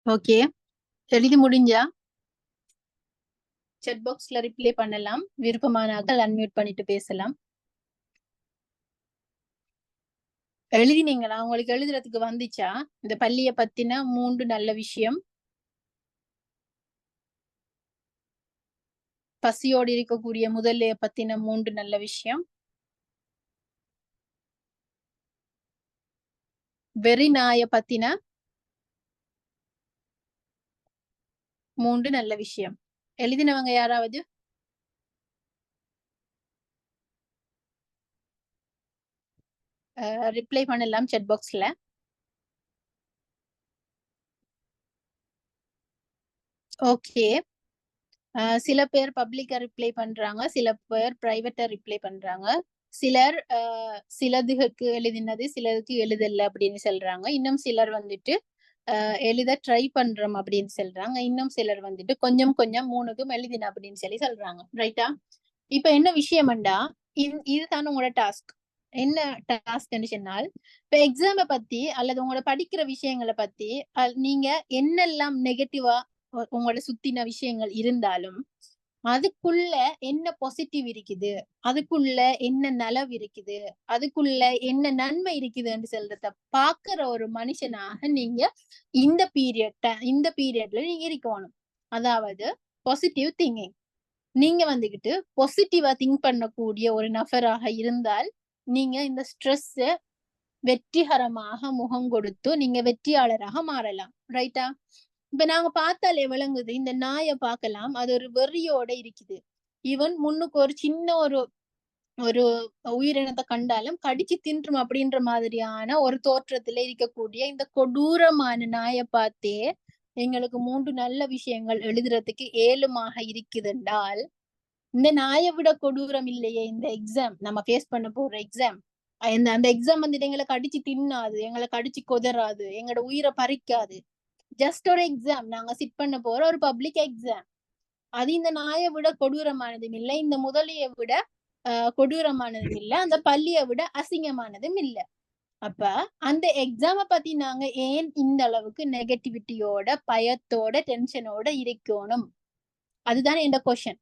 ஓகே, எழுதி முடிஞ்சா? chat boxல ரிப்ளை பண்ணலாம். விருப்பமானாக்கள் அன்மியூட் பண்ணிட்டு பேசலாம். எழுதினீங்களா? உங்களுக்கு எழுதுறதுக்கு வந்துச்சா? இந்த பள்ளிய பத்தின 3 நல்ல விஷயம், பசியோடு இருக்கக்கூடிய முதலைய பத்தின 3 நல்ல விஷயம், வெறி நாய பத்தின 3 நல்ல விஷயம். எழுதினவங்க யாராவது? ரிப்ளை பண்ணலாம் chat boxல. ஓகே. சில பேர் பப்ளிக்கா ரிப்ளை பண்றாங்க, சில பேர் பிரைவேட்டா ரிப்ளை பண்றாங்க. சிலர் சிலதுக்கு எழுதினது சிலருக்கு எழுதல அப்படின்னு சொல்றாங்க. இன்னும் சிலர் வந்துட்டு எழுத ட்ரை பண்றோம் அப்படின்னு சொல்றாங்க. இன்னும் சிலர் வந்துட்டு கொஞ்சம் கொஞ்சம் 3க்கும் எழுதின அப்படின்னு சொல்றாங்க. ரைட்டா? இப்ப என்ன விஷயம்டா, இதுதான் உங்களோட டாஸ்க். என்ன டாஸ்க்ன்னு சொன்னால், இப்ப எக்ஸாம பத்தி அல்லது உங்களோட படிக்கிற விஷயங்களை பத்தி நீங்க என்னெல்லாம் நெகட்டிவா உங்களோட சுத்தின விஷயங்கள் இருந்தாலும் அதுக்குள்ள என்ன பாசிட்டிவ் இருக்குது, அதுக்குள்ள என்ன நலவு இருக்குது, அதுக்குள்ள என்ன நன்மை இருக்குதுன்னு சொல்றத பாக்குற ஒரு மனுஷனாக நீங்க இந்த பீரியட்ல நீங்க இருக்கணும். அதாவது பாசிட்டிவ் திங்கிங். நீங்க வந்துகிட்டு பாசிட்டிவா திங்க் பண்ணக்கூடிய ஒரு நபராக இருந்தால் நீங்க இந்த ஸ்ட்ரெஸ் வெற்றிகரமாக முகம் கொடுத்து நீங்க வெற்றியாளராக மாறலாம். ரைட்டா? இப்ப நாங்க பார்த்தாலே விளங்குது, இந்த நாயை பார்க்கலாம், அது ஒரு வெறியோட இருக்குது. ஈவன் முன்னுக்கு ஒரு சின்ன ஒரு ஒரு உயிரினத்தை கண்டாலும் கடிச்சு தின்றும் அப்படின்ற மாதிரியான ஒரு தோற்றத்துல இருக்கக்கூடிய இந்த கொடூரமான நாயை பார்த்தே எங்களுக்கு 3 நல்ல விஷயங்கள் எழுதுறதுக்கு ஏழுமாக இருக்குதுன்றால், இந்த நாயை விட கொடூரம் இல்லையே இந்த எக்ஸாம், நம்ம ஃபேஸ் பண்ண போற எக்ஸாம். அந்த எக்ஸாம் வந்துட்டு எங்களை கடிச்சு தின்னாது, எங்களை கடிச்சு கொதறாது, எங்களோட உயிரை பறிக்காது. ஜஸ்ட் ஒரு எக்ஸாம், நாங்க சிட் பண்ண போற ஒரு பப்ளிக் எக்ஸாம். அது இந்த நாயை விட கொடூரமானதும் இல்லை, இந்த முதலையை விட கொடூரமானதும் இல்லை, அந்த பள்ளியை விட அசிங்கமானதும் இல்லை. அப்ப அந்த எக்ஸாம பத்தி நாங்க ஏன் இந்த அளவுக்கு நெகட்டிவிட்டியோட, பயத்தோட, டென்ஷனோட இருக்கணும்? அதுதான் என் கொஸ்டின்.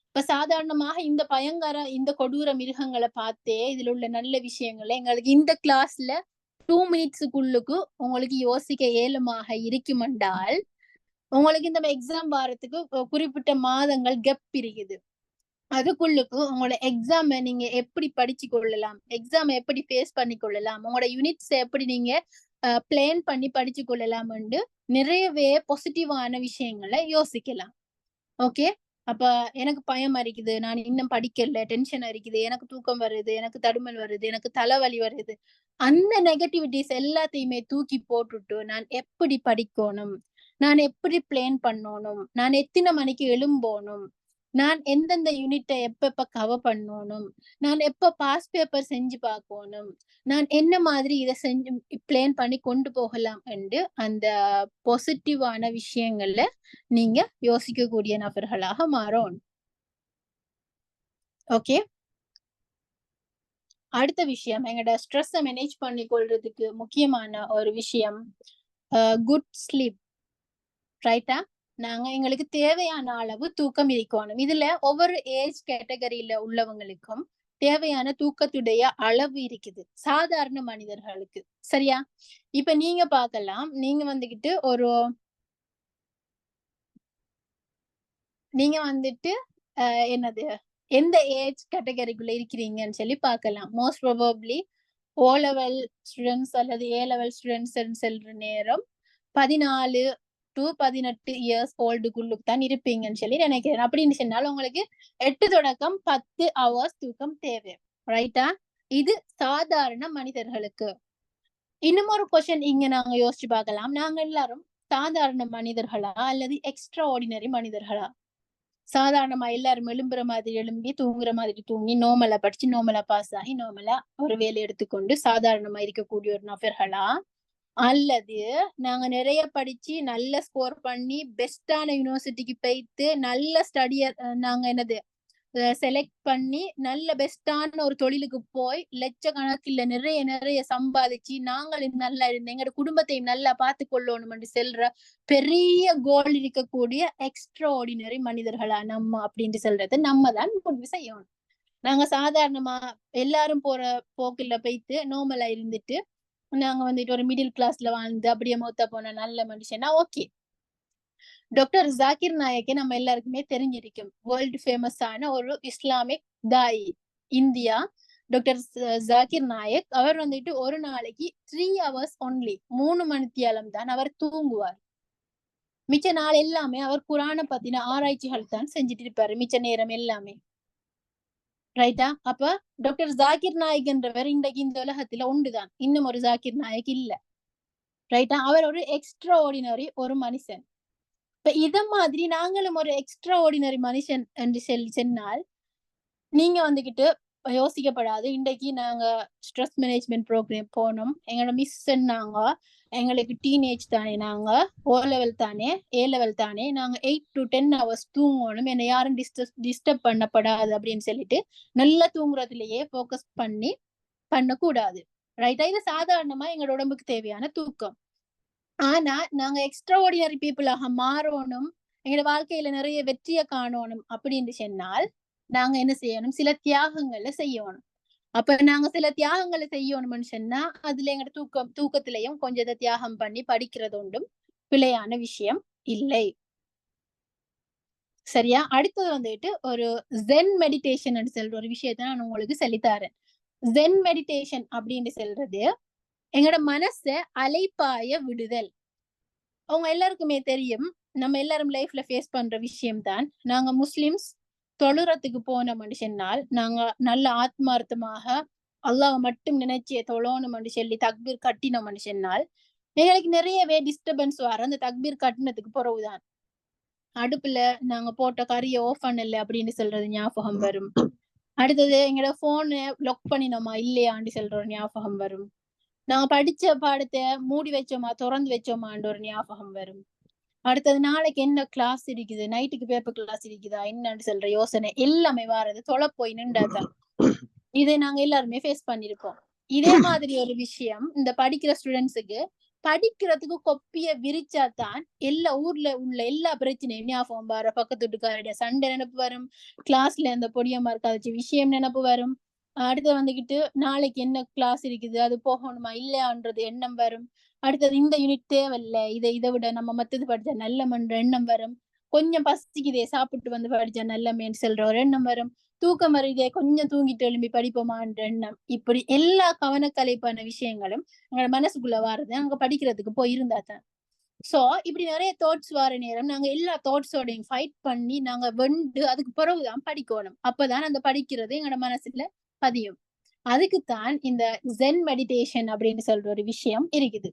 இப்ப சாதாரணமாக இந்த கொடூர மிருகங்களை பார்த்தே இதுல உள்ள நல்ல விஷயங்களை எங்களுக்கு இந்த கிளாஸ்ல 2 மினிட்ஸுக்குள்ளுக்கு உங்களுக்கு யோசிக்க ஏழுமாக இருக்குமென்றால், உங்களுக்கு இந்த எக்ஸாம் வாரத்துக்கு குறிப்பிட்ட மாதங்கள் கெப் இருக்குது. அதுக்குள்ளுக்கு உங்களோட எக்ஸாம நீங்க எப்படி படிச்சு கொள்ளலாம், எக்ஸாம் எப்படி ஃபேஸ் பண்ணி கொள்ளலாம், உங்களோட யூனிட்ஸ் எப்படி நீங்க பிளான் பண்ணி படிச்சு கொள்ளலாம், நிறையவே பாசிட்டிவான விஷயங்களை யோசிக்கலாம். ஓகே. அப்ப எனக்கு பயம் இருக்குது, நான் இன்னும் படிக்கல, டென்ஷன் இருக்குது, எனக்கு தூக்கம் வருது, எனக்கு தடுமல் வருது, எனக்கு தலைவலி வருது, அந்த நெகட்டிவிட்டிஸ் எல்லாத்தையுமே தூக்கி போட்டுட்டு நான் எப்படி படிக்கணும், நான் எப்படி பிளான் பண்ணணும், நான் எத்தனை மணிக்கு எழும்போணும், நான் எந்தெந்த யூனிட்டை எப்ப கவர் பண்ணணும், நான் எப்ப பாஸ் பேப்பர் செஞ்சு பார்க்கணும், நான் என்ன மாதிரி இதை செஞ்சு பிளான் பண்ணி கொண்டு போகலாம் என்று அந்த பாசிட்டிவான விஷயங்கள்ல நீங்க யோசிக்கக்கூடிய நபர்களாக மாறும். ஓகே. அடுத்த விஷயம், எங்களோட ஸ்ட்ரெஸ்ஸை மேனேஜ் பண்ணி கொள்றதுக்கு முக்கியமான ஒரு விஷயம் குட் ஸ்லீப். ரைட்டா? நாங்க எங்களுக்கு தேவையான அளவு தூக்கம் இருக்கணும். இதுல ஒவ்வொரு ஏஜ் கேட்டகரியில உள்ளவங்களுக்கும் தேவையான தூக்கத்துடைய அளவு இருக்குது, சாதாரண மனிதர்களுக்கு. சரியா? இப்ப நீங்க பார்க்கலாம், நீங்க வந்துகிட்டு நீங்க வந்துட்டு என்னது எந்த ஏஜ் கேட்டகரிக்குள்ள இருக்கிறீங்கன்னு சொல்லி பார்க்கலாம். Most probably O level students அல்லது ஏ லெவல் ஸ்டூடெண்ட்ஸ் செல்ற நேரம் 14 to 18 இயர்ஸ் ஓல்டுக்குள்ளுக்கு தான் இருப்பீங்கன்னு சொல்லி நினைக்கிறேன். அப்படின்னு சொன்னாலும் உங்களுக்கு 8 தொடக்கம் 10 hours தூக்கம் தேவை. ரைட்டா? இது சாதாரண மனிதர்களுக்கு. இன்னும் ஒரு கொஸ்டின் இங்க நாங்க யோசிச்சு பார்க்கலாம், நாங்க எல்லாரும் சாதாரண மனிதர்களா அல்லது எக்ஸ்ட்ரா ஆர்டினரி மனிதர்களா? சாதாரணமா எல்லாரும் எழும்புற மாதிரி எழும்பி தூங்குற மாதிரி தூங்கி நோமலா படிச்சு நோமலா பாஸ் ஆகி நோமலா ஒரு வேலை எடுத்துக்கொண்டு சாதாரணமா இருக்கக்கூடிய ஒரு நபர்களா, அல்லது நாங்க நிறைய படிச்சு நல்ல ஸ்கோர் பண்ணி பெஸ்டான யூனிவர்சிட்டிக்கு போயிட்டு நல்ல ஸ்டடிய நாங்க செலக்ட் பண்ணி நல்ல பெஸ்டான ஒரு தொழிலுக்கு போய் லட்சக்கணக்கில் நிறைய நிறைய சம்பாதிச்சு நாங்கள் நல்லா இருந்தோம், எங்களோட குடும்பத்தையும் நல்லா பார்த்து கொள்ளணும் செல்ற பெரிய கோல் இருக்கக்கூடிய எக்ஸ்ட்ரா ஆர்டினரி மனிதர்களா நம்ம அப்படின்ட்டு சொல்றது நம்ம தான் முடிவு செய்யணும். நாங்க சாதாரணமா எல்லாரும் போற போக்குல போயிட்டு நார்மலா இருந்துட்டு நாங்க வந்துட்டு ஒரு மிடில் கிளாஸ்ல வாழ்ந்து அப்படியே மொத்த போன நல்ல மனுஷனா ஓகே. டாக்டர் ஜாகிர் நாயக்கே நம்ம எல்லாருக்குமே தெரிஞ்சிருக்கும், வேர்ல்டு ஃபேமஸான ஒரு இஸ்லாமிக் தாயி இந்தியா. டாக்டர் ஜாகிர் நாயக் அவர் வந்துட்டு ஒரு நாளைக்கு 3 hours ஒன்லி 3 மணித்தியாலம் தான் அவர் தூங்குவார். மிச்ச நாள் எல்லாமே அவர் குரானை பத்தின ஆராய்ச்சிகள் தான் செஞ்சுட்டு இருப்பாரு மிச்ச நேரம் எல்லாமே. ரைட்டா? அப்ப டாக்டர் ஜாகிர் நாயக் என்றவர் இன்றைக்கு இந்த உலகத்துல உண்டுதான், இன்னும் ஒரு ஜாகிர் நாயக் இல்ல. ரைட்டா? அவர் ஒரு எக்ஸ்ட்ரா ஆர்டினரி ஒரு மனுஷன். இப்ப இத மாதிரி நாங்களும் ஒரு எக்ஸ்ட்ரா ஆர்டினரி மனுஷன் என்று சொன்னால் நீங்க வந்துகிட்டு யோசிக்கப்படாது. இன்றைக்கு நாங்க ஸ்ட்ரெஸ் மேனேஜ்மெண்ட் ப்ரோக்ராம் போனோம், எங்களோட மிஸ் சொன்னாங்க எங்களுக்கு டீனேஜ் தானே, நாங்க ஓ லெவல் தானே ஏ லெவல் தானே, நாங்க 8 to 10 hours தூங்கணும், என்னை யாரும் டிஸ்டர்ப் பண்ணப்படாது அப்படின்னு சொல்லிட்டு நல்லா தூங்குறதுலயே போக்கஸ் பண்ணக்கூடாது. ரைட்டா? இது சாதாரணமா எங்களோட உடம்புக்கு தேவையான தூக்கம். ஆனா நாங்க எக்ஸ்ட்ரா ஆர்டினரி பீப்புளாக மாறணும், எங்களோட வாழ்க்கையில நிறைய வெற்றியை காணணும் அப்படின்னு சொன்னால் நாங்க என்ன செய்யணும், சில தியாகங்களை செய்யணும். அப்ப நாங்க சில தியாகங்களை செய்யணும்னு சொன்னா அதுல எங்களோட தூக்கத்திலையும் கொஞ்சத்தை தியாகம் பண்ணி படிக்கிறது ஒன்றும் பிழையான விஷயம் இல்லை. சரியா? அடுத்தது வந்துட்டு ஒரு ஜென் மெடிடேஷன் சொல்ற ஒரு விஷயத்த நான் உங்களுக்கு சொல்லித்தாரேன். ஜென் மெடிடேஷன் அப்படின்னு சொல்றது எங்களோட மனசை அலைப்பாய விடுதல். அவங்க எல்லாருக்குமே தெரியும், நம்ம எல்லாரும் லைஃப்ல ஃபேஸ் பண்ற விஷயம் தான். நாங்க முஸ்லிம்ஸ் தொழுறதுக்கு போன மனுஷனால் நாங்க நல்ல ஆத்மார்த்தமாக அல்லாஹ் மட்டும் நினைச்சே தொழணும்னு சொல்லி தக்பீர் கட்டின மனுஷனால் எங்களுக்கு நிறையவே டிஸ்டர்பன்ஸ் வர அந்த தக்பீர் கட்டினதுக்கு பிறகுதான். அடுப்புல நாங்க போட்ட கறியை ஆஃப் பண்ணல அப்படின்னு சொல்றது ஞாபகம் வரும். அடுத்தது எங்களோட போனை லாக் பண்ணினோமா இல்லையான்னு சொல்ற ஒரு ஞாபகம் வரும். நாங்க படிச்ச பாடத்தை மூடி வச்சோமா திறந்து வச்சோமான்ற ஒரு ஞாபகம் வரும். அடுத்தது நாளைக்கு என்ன கிளாஸ் இருக்குது, நைட்டுக்கு பேப்பர் கிளாஸ் இருக்குதா என்னன்னு சொல்ற யோசனை எல்லாமே வாரது தொலை போய் நின்றாதான். இதை நாங்க எல்லாருமே ஃபேஸ் பண்ணிருக்கோம். இதே மாதிரி ஒரு விஷயம் இந்த படிக்கிற ஸ்டூடெண்ட்ஸுக்கு படிக்கிறதுக்கு கொப்பிய விரிச்சாதான் எல்லா ஊர்ல உள்ள எல்லா பிரச்சனையும் ஞாபகம் வர, பக்கத்து வீட்டுக்காரடைய சண்டை நினைப்பு வரும், கிளாஸ்ல இந்த பொடியம்மா இருக்காச்சு விஷயம் நினைப்பு வரும். அடுத்து வந்துகிட்டு நாளைக்கு என்ன கிளாஸ் இருக்குது அது போகணுமா இல்லையான்றது எண்ணம் வரும். அடுத்தது இந்த யூனிட் தேவையில்ல, இதை விட நம்ம மத்தது படிச்சா நல்லமன்ற எண்ணம் வரும். கொஞ்சம் பசிக்குதே சாப்பிட்டு வந்து படிச்சா நல்லமேன்னு சொல்ற ஒரு எண்ணம் வரும். தூக்கம் வருதே கொஞ்சம் தூங்கிட்டு எழும்பி படிப்போமான்ற எண்ணம். இப்படி எல்லா கவனக்கலைப்பான விஷயங்களும் எங்களோட மனசுக்குள்ள வாருது அங்க படிக்கிறதுக்கு போயிருந்தா தான். சோ இப்படி நிறைய தாட்ஸ் வர நேரம் நாங்க எல்லா தாட்ஸோடையும் ஃபைட் பண்ணி நாங்க வெண்டு அதுக்கு பிறகுதான் படிக்கணும். அப்பதான் அந்த படிக்கிறது எங்களோட மனசுல பதியும். அதுக்குத்தான் இந்த ஜென் மெடிடேஷன் அப்படின்னு சொல்ற ஒரு விஷயம் இருக்குது.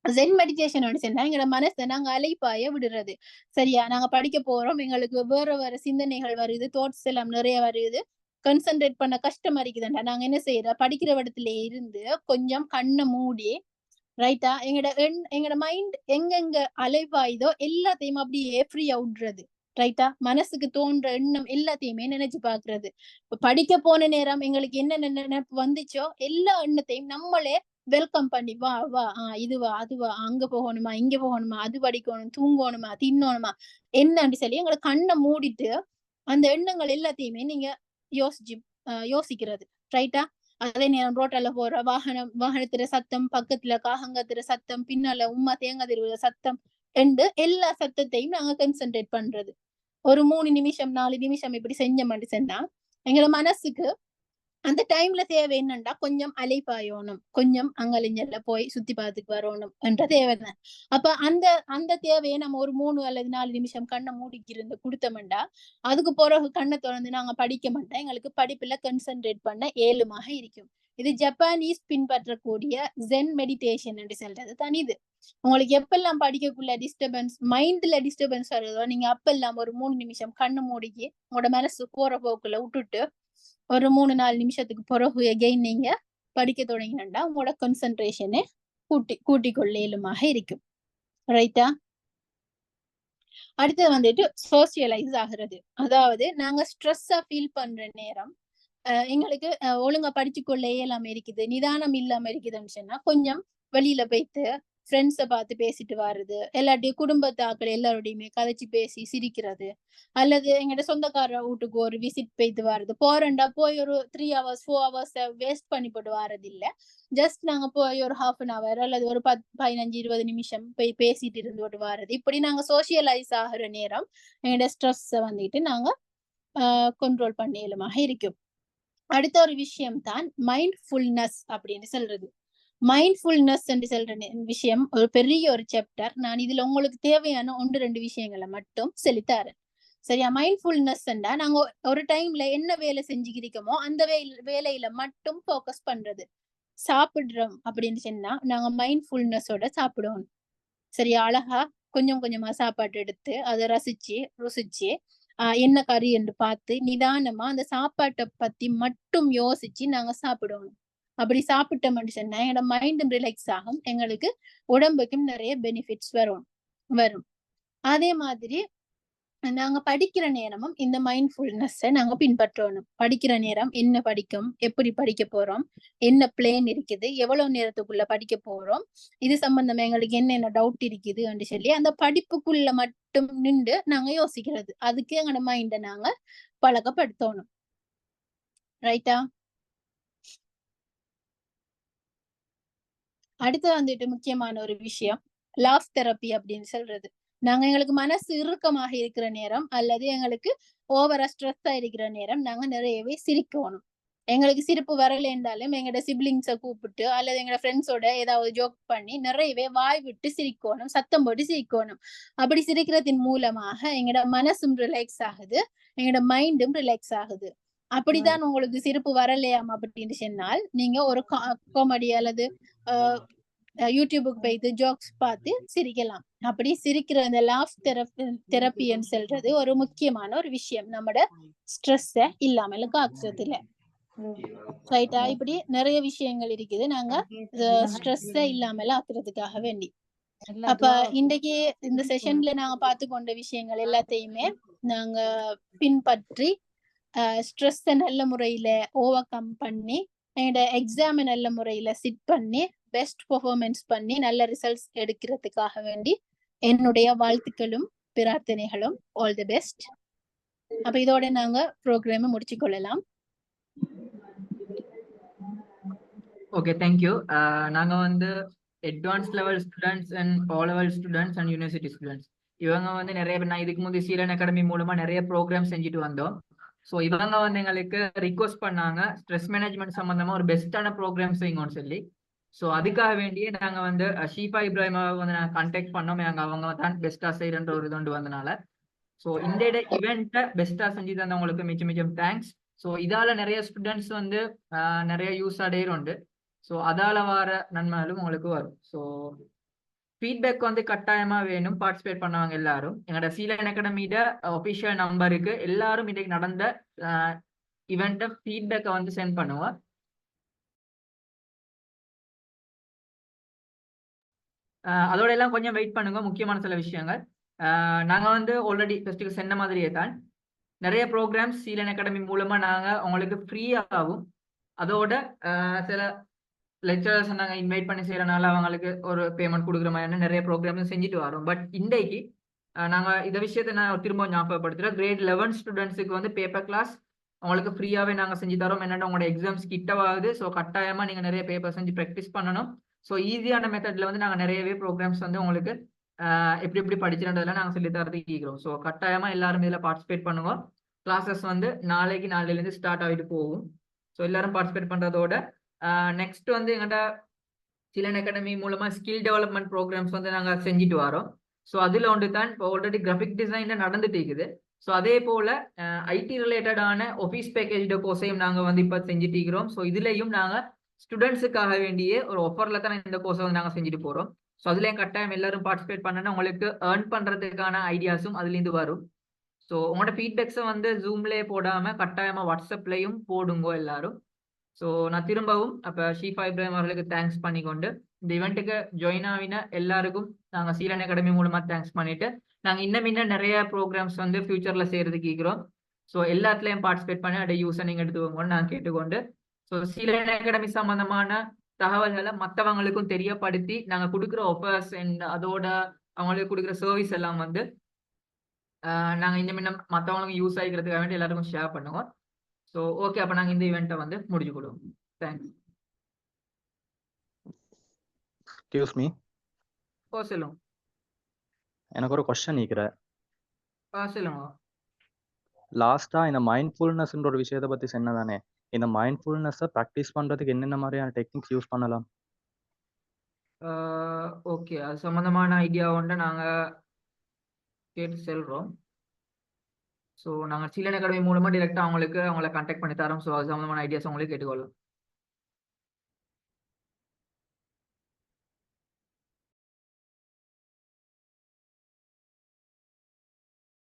ஜென் மெடிடேஷன் சொன்னா எங்களோட மனசை நாங்க அலைப்பாய விடுறது. சரியா? நாங்க படிக்க போறோம், எங்களுக்கு வேற சிந்தனைகள் வருது, தாட்ஸ் எல்லாம் நிறைய வருது, கான்சென்ட்ரேட் பண்ண கஷ்டமா இருக்குதுண்டா நாங்க என்ன செய்யறோம், படிக்கிற இடத்துல இருந்து கொஞ்சம் கண்ணை மூடி ரைட்டா எங்களோட மைண்ட் எங்கெங்க அலைவாயுதோ எல்லாத்தையும் அப்படியே ஃப்ரீயா விடுறது. ரைட்டா? மனசுக்கு தோன்ற எண்ணம் எல்லாத்தையுமே நினைச்சு பாக்குறது. இப்ப படிக்க போன நேரம் எங்களுக்கு என்ன நினைப்பு வந்துச்சோ எல்லா எண்ணத்தையும் நம்மளே வெல்கம் பண்ணி வா வா இதுவா அதுவா அங்க போகணுமா இங்க போகணுமா அது படிக்கணும் தூங்கணுமா தின்னணுமா என்னன்னு சொல்லி எங்களை கண்ணை மூடிட்டு அந்த எண்ணங்கள் எல்லாத்தையுமே நீங்க யோசிக்கிறது. ரைட்டா? அதே நேரம் ரோட்டால போற வாகனத்துல சத்தம், பக்கத்துல காகங்கத்துற சத்தம், பின்னால உமா தேங்காய் திருவிழா சத்தம் என்று எல்லா சத்தத்தையும் நாங்க கான்சென்ட்ரேட் பண்றது. ஒரு 3 நிமிஷம் 4 நிமிஷம் இப்படி செஞ்ச மாதிரி சொன்னா எங்களோட மனசுக்கு அந்த டைம்ல தேவை என்னண்டா கொஞ்சம் அலைப்பாயணும், கொஞ்சம் அங்கலிஞ்சல்ல போய் சுத்தி பார்த்துக்கு வரணும் என்ற தேவைதான். அப்ப அந்த தேவையை நம்ம ஒரு 3 அல்லது 4 நிமிஷம் கண்ணை மூடிக்கிருந்து கொடுத்தோம்டா அதுக்கு பிறகு கண்ணை திறந்து நாங்க படிக்க மாட்டோம், எங்களுக்கு படிப்புல கான்சென்ட்ரேட் பண்ண ஏழுமாக இருக்கும். இது ஜப்பானீஸ் பின்பற்றக்கூடிய ஜென் மெடிடேஷன் என்று சொல்றது தனிது. உங்களுக்கு எப்பெல்லாம் படிக்கக்குள்ள டிஸ்டர்பன்ஸ் மைண்ட்ல டிஸ்டர்பன்ஸ் வருதோ நீங்க அப்பெல்லாம் ஒரு 3 நிமிஷம் கண்ணு மூடிக்கு உங்களோட மனசு போற போக்குல விட்டுட்டு ஒரு 3-4 நிமிஷத்துக்கு பிறகு எகைன் நீங்க படிக்க தொடங்கினா உங்களோட கான்சென்ட்ரேஷனை கூட்டிக்கொள்ள இயலுமாக இருக்கும். ரைட்டா? அடுத்தது வந்துட்டு சோசியலைஸ் ஆகுறது. அதாவது நாங்க ஸ்ட்ரெஸ்ஸா ஃபீல் பண்ற நேரம் எங்களுக்கு ஒழுங்கா படிச்சுக்கொள்ள இயலாம இருக்குது, நிதானம் இல்லாம இருக்குதுன்னு சொன்னா கொஞ்சம் வெளியில போயிட்டு ஃப்ரெண்ட்ஸை பார்த்து பேசிட்டு வர்றது, எல்லாத்தையும் குடும்பத்தாக்கள் எல்லாரோடையுமே கதைச்சு பேசி சிரிக்கிறது, அல்லது எங்கள்ட சொந்தக்கார வீட்டுக்கு ஒரு விசிட் போயிட்டு வர்றது. போறேன்டா போய் ஒரு 3 hours 4 hours வேஸ்ட் பண்ணி போட்டு வர்றது இல்ல. ஜஸ்ட் நாங்க போய் ஒரு 1/2 hour அல்லது ஒரு 15-20 நிமிஷம் போய் பேசிட்டு இருந்து போட்டு வர்றது. இப்படி நாங்க சோசியலைஸ் ஆகுற நேரம் எங்கள்ட ஸ்ட்ரெஸ்ஸை வந்துட்டு நாங்க கண்ட்ரோல் பண்ண இயலுமாக இருக்கும். அடுத்த ஒரு விஷயம் தான் மைண்ட்ஃபுல்னஸ் அப்படின்னு சொல்றது. மைண்ட்ஃபுல்னஸ் என்று சொல்ற விஷயம் ஒரு பெரிய ஒரு சாப்டர். நான் இதுல உங்களுக்கு தேவையான 1-2 விஷயங்களை மட்டும் சொல்லித்தாரேன். சரியா? மைண்ட்ஃபுல்னஸ் நாங்க ஒரு டைம்ல என்ன வேலை செஞ்சுக்கிறோமோ அந்த வேலையில மட்டும் போக்கஸ் பண்றது. சாப்பிடுறோம் அப்படின்னு சொன்னா நாங்க மைண்ட்ஃபுல்னஸோட சாப்பிடணும். சரியா? அழகா கொஞ்சம் கொஞ்சமா சாப்பாடு எடுத்து அதை ருசிச்சு என்ன கறி என்று பார்த்து நிதானமா அந்த சாப்பாட்டை பத்தி மட்டும் யோசிச்சு நாங்க சாப்பிடணும். அப்படி சாப்பிட்டோம்னு சொன்னா எங்களோட மைண்டும் ரிலாக்ஸ் ஆகும், எங்களுக்கு உடம்புக்கும் நிறைய பெனிஃபிட்ஸ் வரும். அதே மாதிரி நாங்க படிக்கிற நேரமும் இந்த மைண்ட்ஃபுல்னஸை நாங்க பின்பற்றணும். படிக்கிற நேரம் என்ன படிக்கும், எப்படி படிக்க போறோம், என்ன பிளேன் இருக்குது, எவ்வளவு நேரத்துக்குள்ள படிக்க போறோம், இது சம்பந்தமா எங்களுக்கு என்னென்ன டவுட் இருக்குது என்று சொல்லி அந்த படிப்புக்குள்ள மட்டும் நின்று நாங்க யோசிக்கிறது. அதுக்கு எங்களோட மைண்டை நாங்க பழக்கப்படுத்தணும். ரைட்டா? அடுத்து வந்துட்டு முக்கியமான ஒரு விஷயம் லாஃப் தெரப்பி அப்படின்னு சொல்றது. நாங்க எங்களுக்கு மனசு இறுக்கமாக இருக்கிற நேரம் அல்லது எங்களுக்கு ஓவரா ஸ்ட்ரெஸ்ஸா இருக்கிற நேரம் நாங்க நிறையவே சிரிக்கணும். எங்களுக்கு சிரிப்பு வரல என்றாலும் எங்களோட சிப்ளிங்ஸை கூப்பிட்டு அல்லது எங்களோட ஃப்ரெண்ட்ஸோட ஏதாவது ஜோக் பண்ணி நிறையவே வாய் விட்டு சிரிக்கணும், சத்தம் போட்டு சிரிக்கணும். அப்படி சிரிக்கிறதின் மூலமாக எங்களோட மனசும் ரிலாக்ஸ் ஆகுது, எங்களோட மைண்டும் ரிலாக்ஸ் ஆகுது. அப்படிதான் உங்களுக்கு சிரிப்பு வரலையாம் அப்படின்னு சொன்னால் நீங்க ஒரு காமெடி அல்லது யூடியூபுக்கு போயிட்டு ஜோக்ஸ் பார்த்து சிரிக்கலாம். அப்படி சிரிக்கிற அந்த லாஃப் தெரப்பின்னு சொல்றது ஒரு முக்கியமான ஒரு விஷயம் நம்மட ஸ்ட்ரெஸ்ஸை இல்லாமல் ஆக்குறதுல. ரைட்டா? இப்படி நிறைய விஷயங்கள் இருக்குது நாங்க ஸ்ட்ரெஸ்ஸை இல்லாமல் ஆக்குறதுக்காக வேண்டி. அப்ப இன்றைக்கு இந்த செஷன்ல நாங்க பார்த்து கொண்ட விஷயங்கள் எல்லாத்தையுமே நாங்க பின்பற்றி ஸ்ட்ரெஸ்ஸை நல்ல முறையில ஓவர் கம் பண்ணி எங்களோட எக்ஸாம் நல்ல முறையில சிட் பண்ணி பெஸ்ட் பெர்ஃபார்மன்ஸ் பண்ணி நல்ல ரிசல்ட்ஸ் எடுக்கிறதுக்காக வேண்டி என்னுடைய வாழ்த்துக்களும் பிரார்த்தனைகளும். All the best. அப்ப இதோட நாங்க ப்ரோக்ராமை முடிச்சு கொள்ளலாம். Okay, thank you. நாங்க வந்து advance level students and all level students and university students இவங்க வந்து நிறைய பேர் நான் இதுக்கு முந்தைய சீலன் அகாடமி மூலமா நிறைய ப்ரோக்ராம் செஞ்சுட்டு வந்தோம். ஸோ இவங்க வந்து எங்களுக்கு ரிக்வஸ்ட் பண்ணாங்க ஸ்ட்ரெஸ் மேனேஜ்மெண்ட் சம்பந்தமா ஒரு பெஸ்டான ப்ரோக்ராம் செய்யுங்கன்னு சொல்லி. ஸோ அதுக்காக வேண்டியே நாங்கள் வந்து ஷீஃபா இப்ராஹிமாவை வந்து நாங்கள் கான்டாக்ட் பண்ணோம். அவங்க தான் பெஸ்ட்டாக செய்யறன்ற ஒரு இது வந்தனால ஸோ இந்த இவெண்ட்டை பெஸ்ட்டாக செஞ்சு தந்தவங்களுக்கு மிச்சம் மிச்சம் தேங்க்ஸ். ஸோ இதால நிறைய ஸ்டூடெண்ட்ஸ் வந்து நிறைய யூஸ் அடையிறோண்டு. ஸோ அதால வர நன்மைகளும் உங்களுக்கு வரும். ஸோ ஃபீட்பேக் வந்து கட்டாயமா வேணும். பார்ட்டிசிபேட் பண்ணவங்க எல்லாரும் எங்களோட சீலன் அகாடமியோட ஒபிஷியல் நம்பருக்கு எல்லாரும் இன்னைக்கு நடந்த இவெண்ட்டை ஃபீட்பேக்கை வந்து சென்ட் பண்ணுவோம். அதோட எல்லாம் கொஞ்சம் வெயிட் பண்ணுங்க. முக்கியமான சில விஷயங்கள் நாங்க வந்து ஆல்ரெடி ஃபெஸ்ட்டுக்கு சொன்ன மாதிரியே தான் நிறைய ப்ரோக்ராம்ஸ் சீலன் அகாடமி மூலமா நாங்க உங்களுக்கு ஃப்ரீயாகவும் அதோட சில லெக்சரர்ஸ் நாங்கள் இன்வைட் பண்ணி செய்யறதுனால அவங்களுக்கு ஒரு பேமெண்ட் கொடுக்குற மாதிரியான நிறைய ப்ரோக்ராம்ஸ் செஞ்சுட்டு வரோம். பட் இன்றைக்கு நாங்கள் இந்த விஷயத்தை நான் திரும்ப ஞாபகப்படுத்துகிறேன். கிரேட் 11 ஸ்டூடெண்ட்ஸுக்கு வந்து பேப்பர் கிளாஸ் அவங்களுக்கு ஃப்ரீயாகவே நாங்கள் செஞ்சு தரோம். என்னென்னா உங்களோட எக்ஸாம்ஸ் கிட்டவாகுது. ஸோ கட்டாயமாக நீங்கள் நிறைய பேப்பர் செஞ்சு ப்ராக்டிஸ் பண்ணணும். ஸோ ஈஸியான மெத்தடில் வந்து நாங்கள் நிறையவே ப்ரோக்ராம்ஸ் வந்து உங்களுக்கு எப்படி எப்படி படிச்சிருந்ததெல்லாம் நாங்கள் சொல்லி தரதுக்கு கேட்குறோம். ஸோ கட்டாயமாக எல்லாரும் இதில் பார்ட்டிசிபேட் பண்ணுவோம். கிளாஸஸ் வந்து நாளையிலேருந்து ஸ்டார்ட் ஆகிட்டு போகும். ஸோ எல்லாரும் பார்ட்டிசிபேட் பண்ணுறதோட நெக்ஸ்ட் வந்து எங்கள்கிட்ட சீலன் அகாடமி மூலமா ஸ்கில் டெவலப்மெண்ட் ப்ரோக்ராம்ஸ் வந்து நாங்கள் செஞ்சுட்டு வரோம். ஸோ அதில் ஒன்று தான் இப்போ ஆல்ரெடி கிராஃபிக் டிசைனில் நடந்துட்டு இருக்குது. ஸோ அதே போல் ஐடி ரிலேட்டடான ஆஃபீஸ் பேக்கேஜ் கோர்ஸையும் நாங்கள் வந்து இப்போ செஞ்சுட்டு இருக்கிறோம். ஸோ இதுலேயும் நாங்கள் ஸ்டூடெண்ட்ஸுக்காக வேண்டிய ஒரு ஆஃபரில் தான் இந்த கோர்ஸை வந்து நாங்கள் செஞ்சுட்டு போகிறோம். ஸோ அதுலேயும் கட்டாயம் எல்லாரும் பார்ட்டிசிபேட் பண்ணனா உங்களுக்கு ஏர்ன் பண்ணுறதுக்கான ஐடியாஸும் அதுலேருந்து வரும். ஸோ உங்களோட ஃபீட்பேக்ஸை வந்து ஜூம்லேயே போடாமல் கட்டாயமாக வாட்ஸ்அப்லேயும் போடுங்க எல்லாரும். ஸோ நான் திரும்பவும் அப்போ ஷீஃபா இப்ராஹிம் அவர்களுக்கு தேங்க்ஸ் பண்ணிக்கொண்டு இந்த இவெண்ட்டுக்கு ஜாயின் ஆகின எல்லாருக்கும் நாங்கள் சீலன் அகாடமி மூலமாக தேங்க்ஸ் பண்ணிட்டு நாங்க இன்னும் நிறைய ப்ரோக்ராம்ஸ் வந்து ஃபியூச்சர்ல செய்யறதுக்கு இருக்கிறோம். ஸோ எல்லாத்துலயும் பார்ட்டிசிபேட் பண்ணி அதை யூஸை நீங்க எடுத்துக்கோங்கன்னு நான் கேட்டுக்கொண்டு, ஸோ சீலன் அகாடமி சம்பந்தமான தகவல்களை மற்றவங்களுக்கும் தெரியப்படுத்தி நாங்க கொடுக்குற ஆஃபர்ஸ் அண்ட் அதோட அவங்களுக்கு கொடுக்குற சர்வீஸ் எல்லாம் வந்து நாங்க இன்னும் மற்றவங்களுக்கு யூஸ் ஆகிக்கிறதுக்காக வேண்டி எல்லாருக்கும் ஷேர் பண்ணுவோம். ஸோ ஓகே, அப்போ நாங்க இந்த ஈவெண்ட்டை வந்து முடிச்சு கொடுவோம். தேங்க்ஸ். எக்ஸ்கியூஸ் மீ, சொல்லுங்க. எனக்கு ஒரு கொஸ்டின் இருக்கிற. சொல்லுங்க. லாஸ்டா இந்த மைண்ட்ஃபுல்னஸ்ன்ற ஒரு விஷயத்தை பத்தி சொன்னதானே, இந்த மைண்ட்ஃபுல்னஸை ப்ராக்டிஸ் பண்றதுக்கு என்னென்ன மாதிரியான டெக்னிக்ஸ் யூஸ் பண்ணலாம்? ஓகே, அது சம்பந்தமான ஐடியா வந்து நாங்க கேட்டு செல்றோம். ஸோ நாங்கள் சீலன் அகாடமி மூலமா டிரெக்டாக அவங்கள கான்டாக்ட் பண்ணி தரோம். ஸோ அது சம்பந்தமான ஐடியாஸ் அவங்களுக்கு கேட்டுக்கொள்ளலாம்.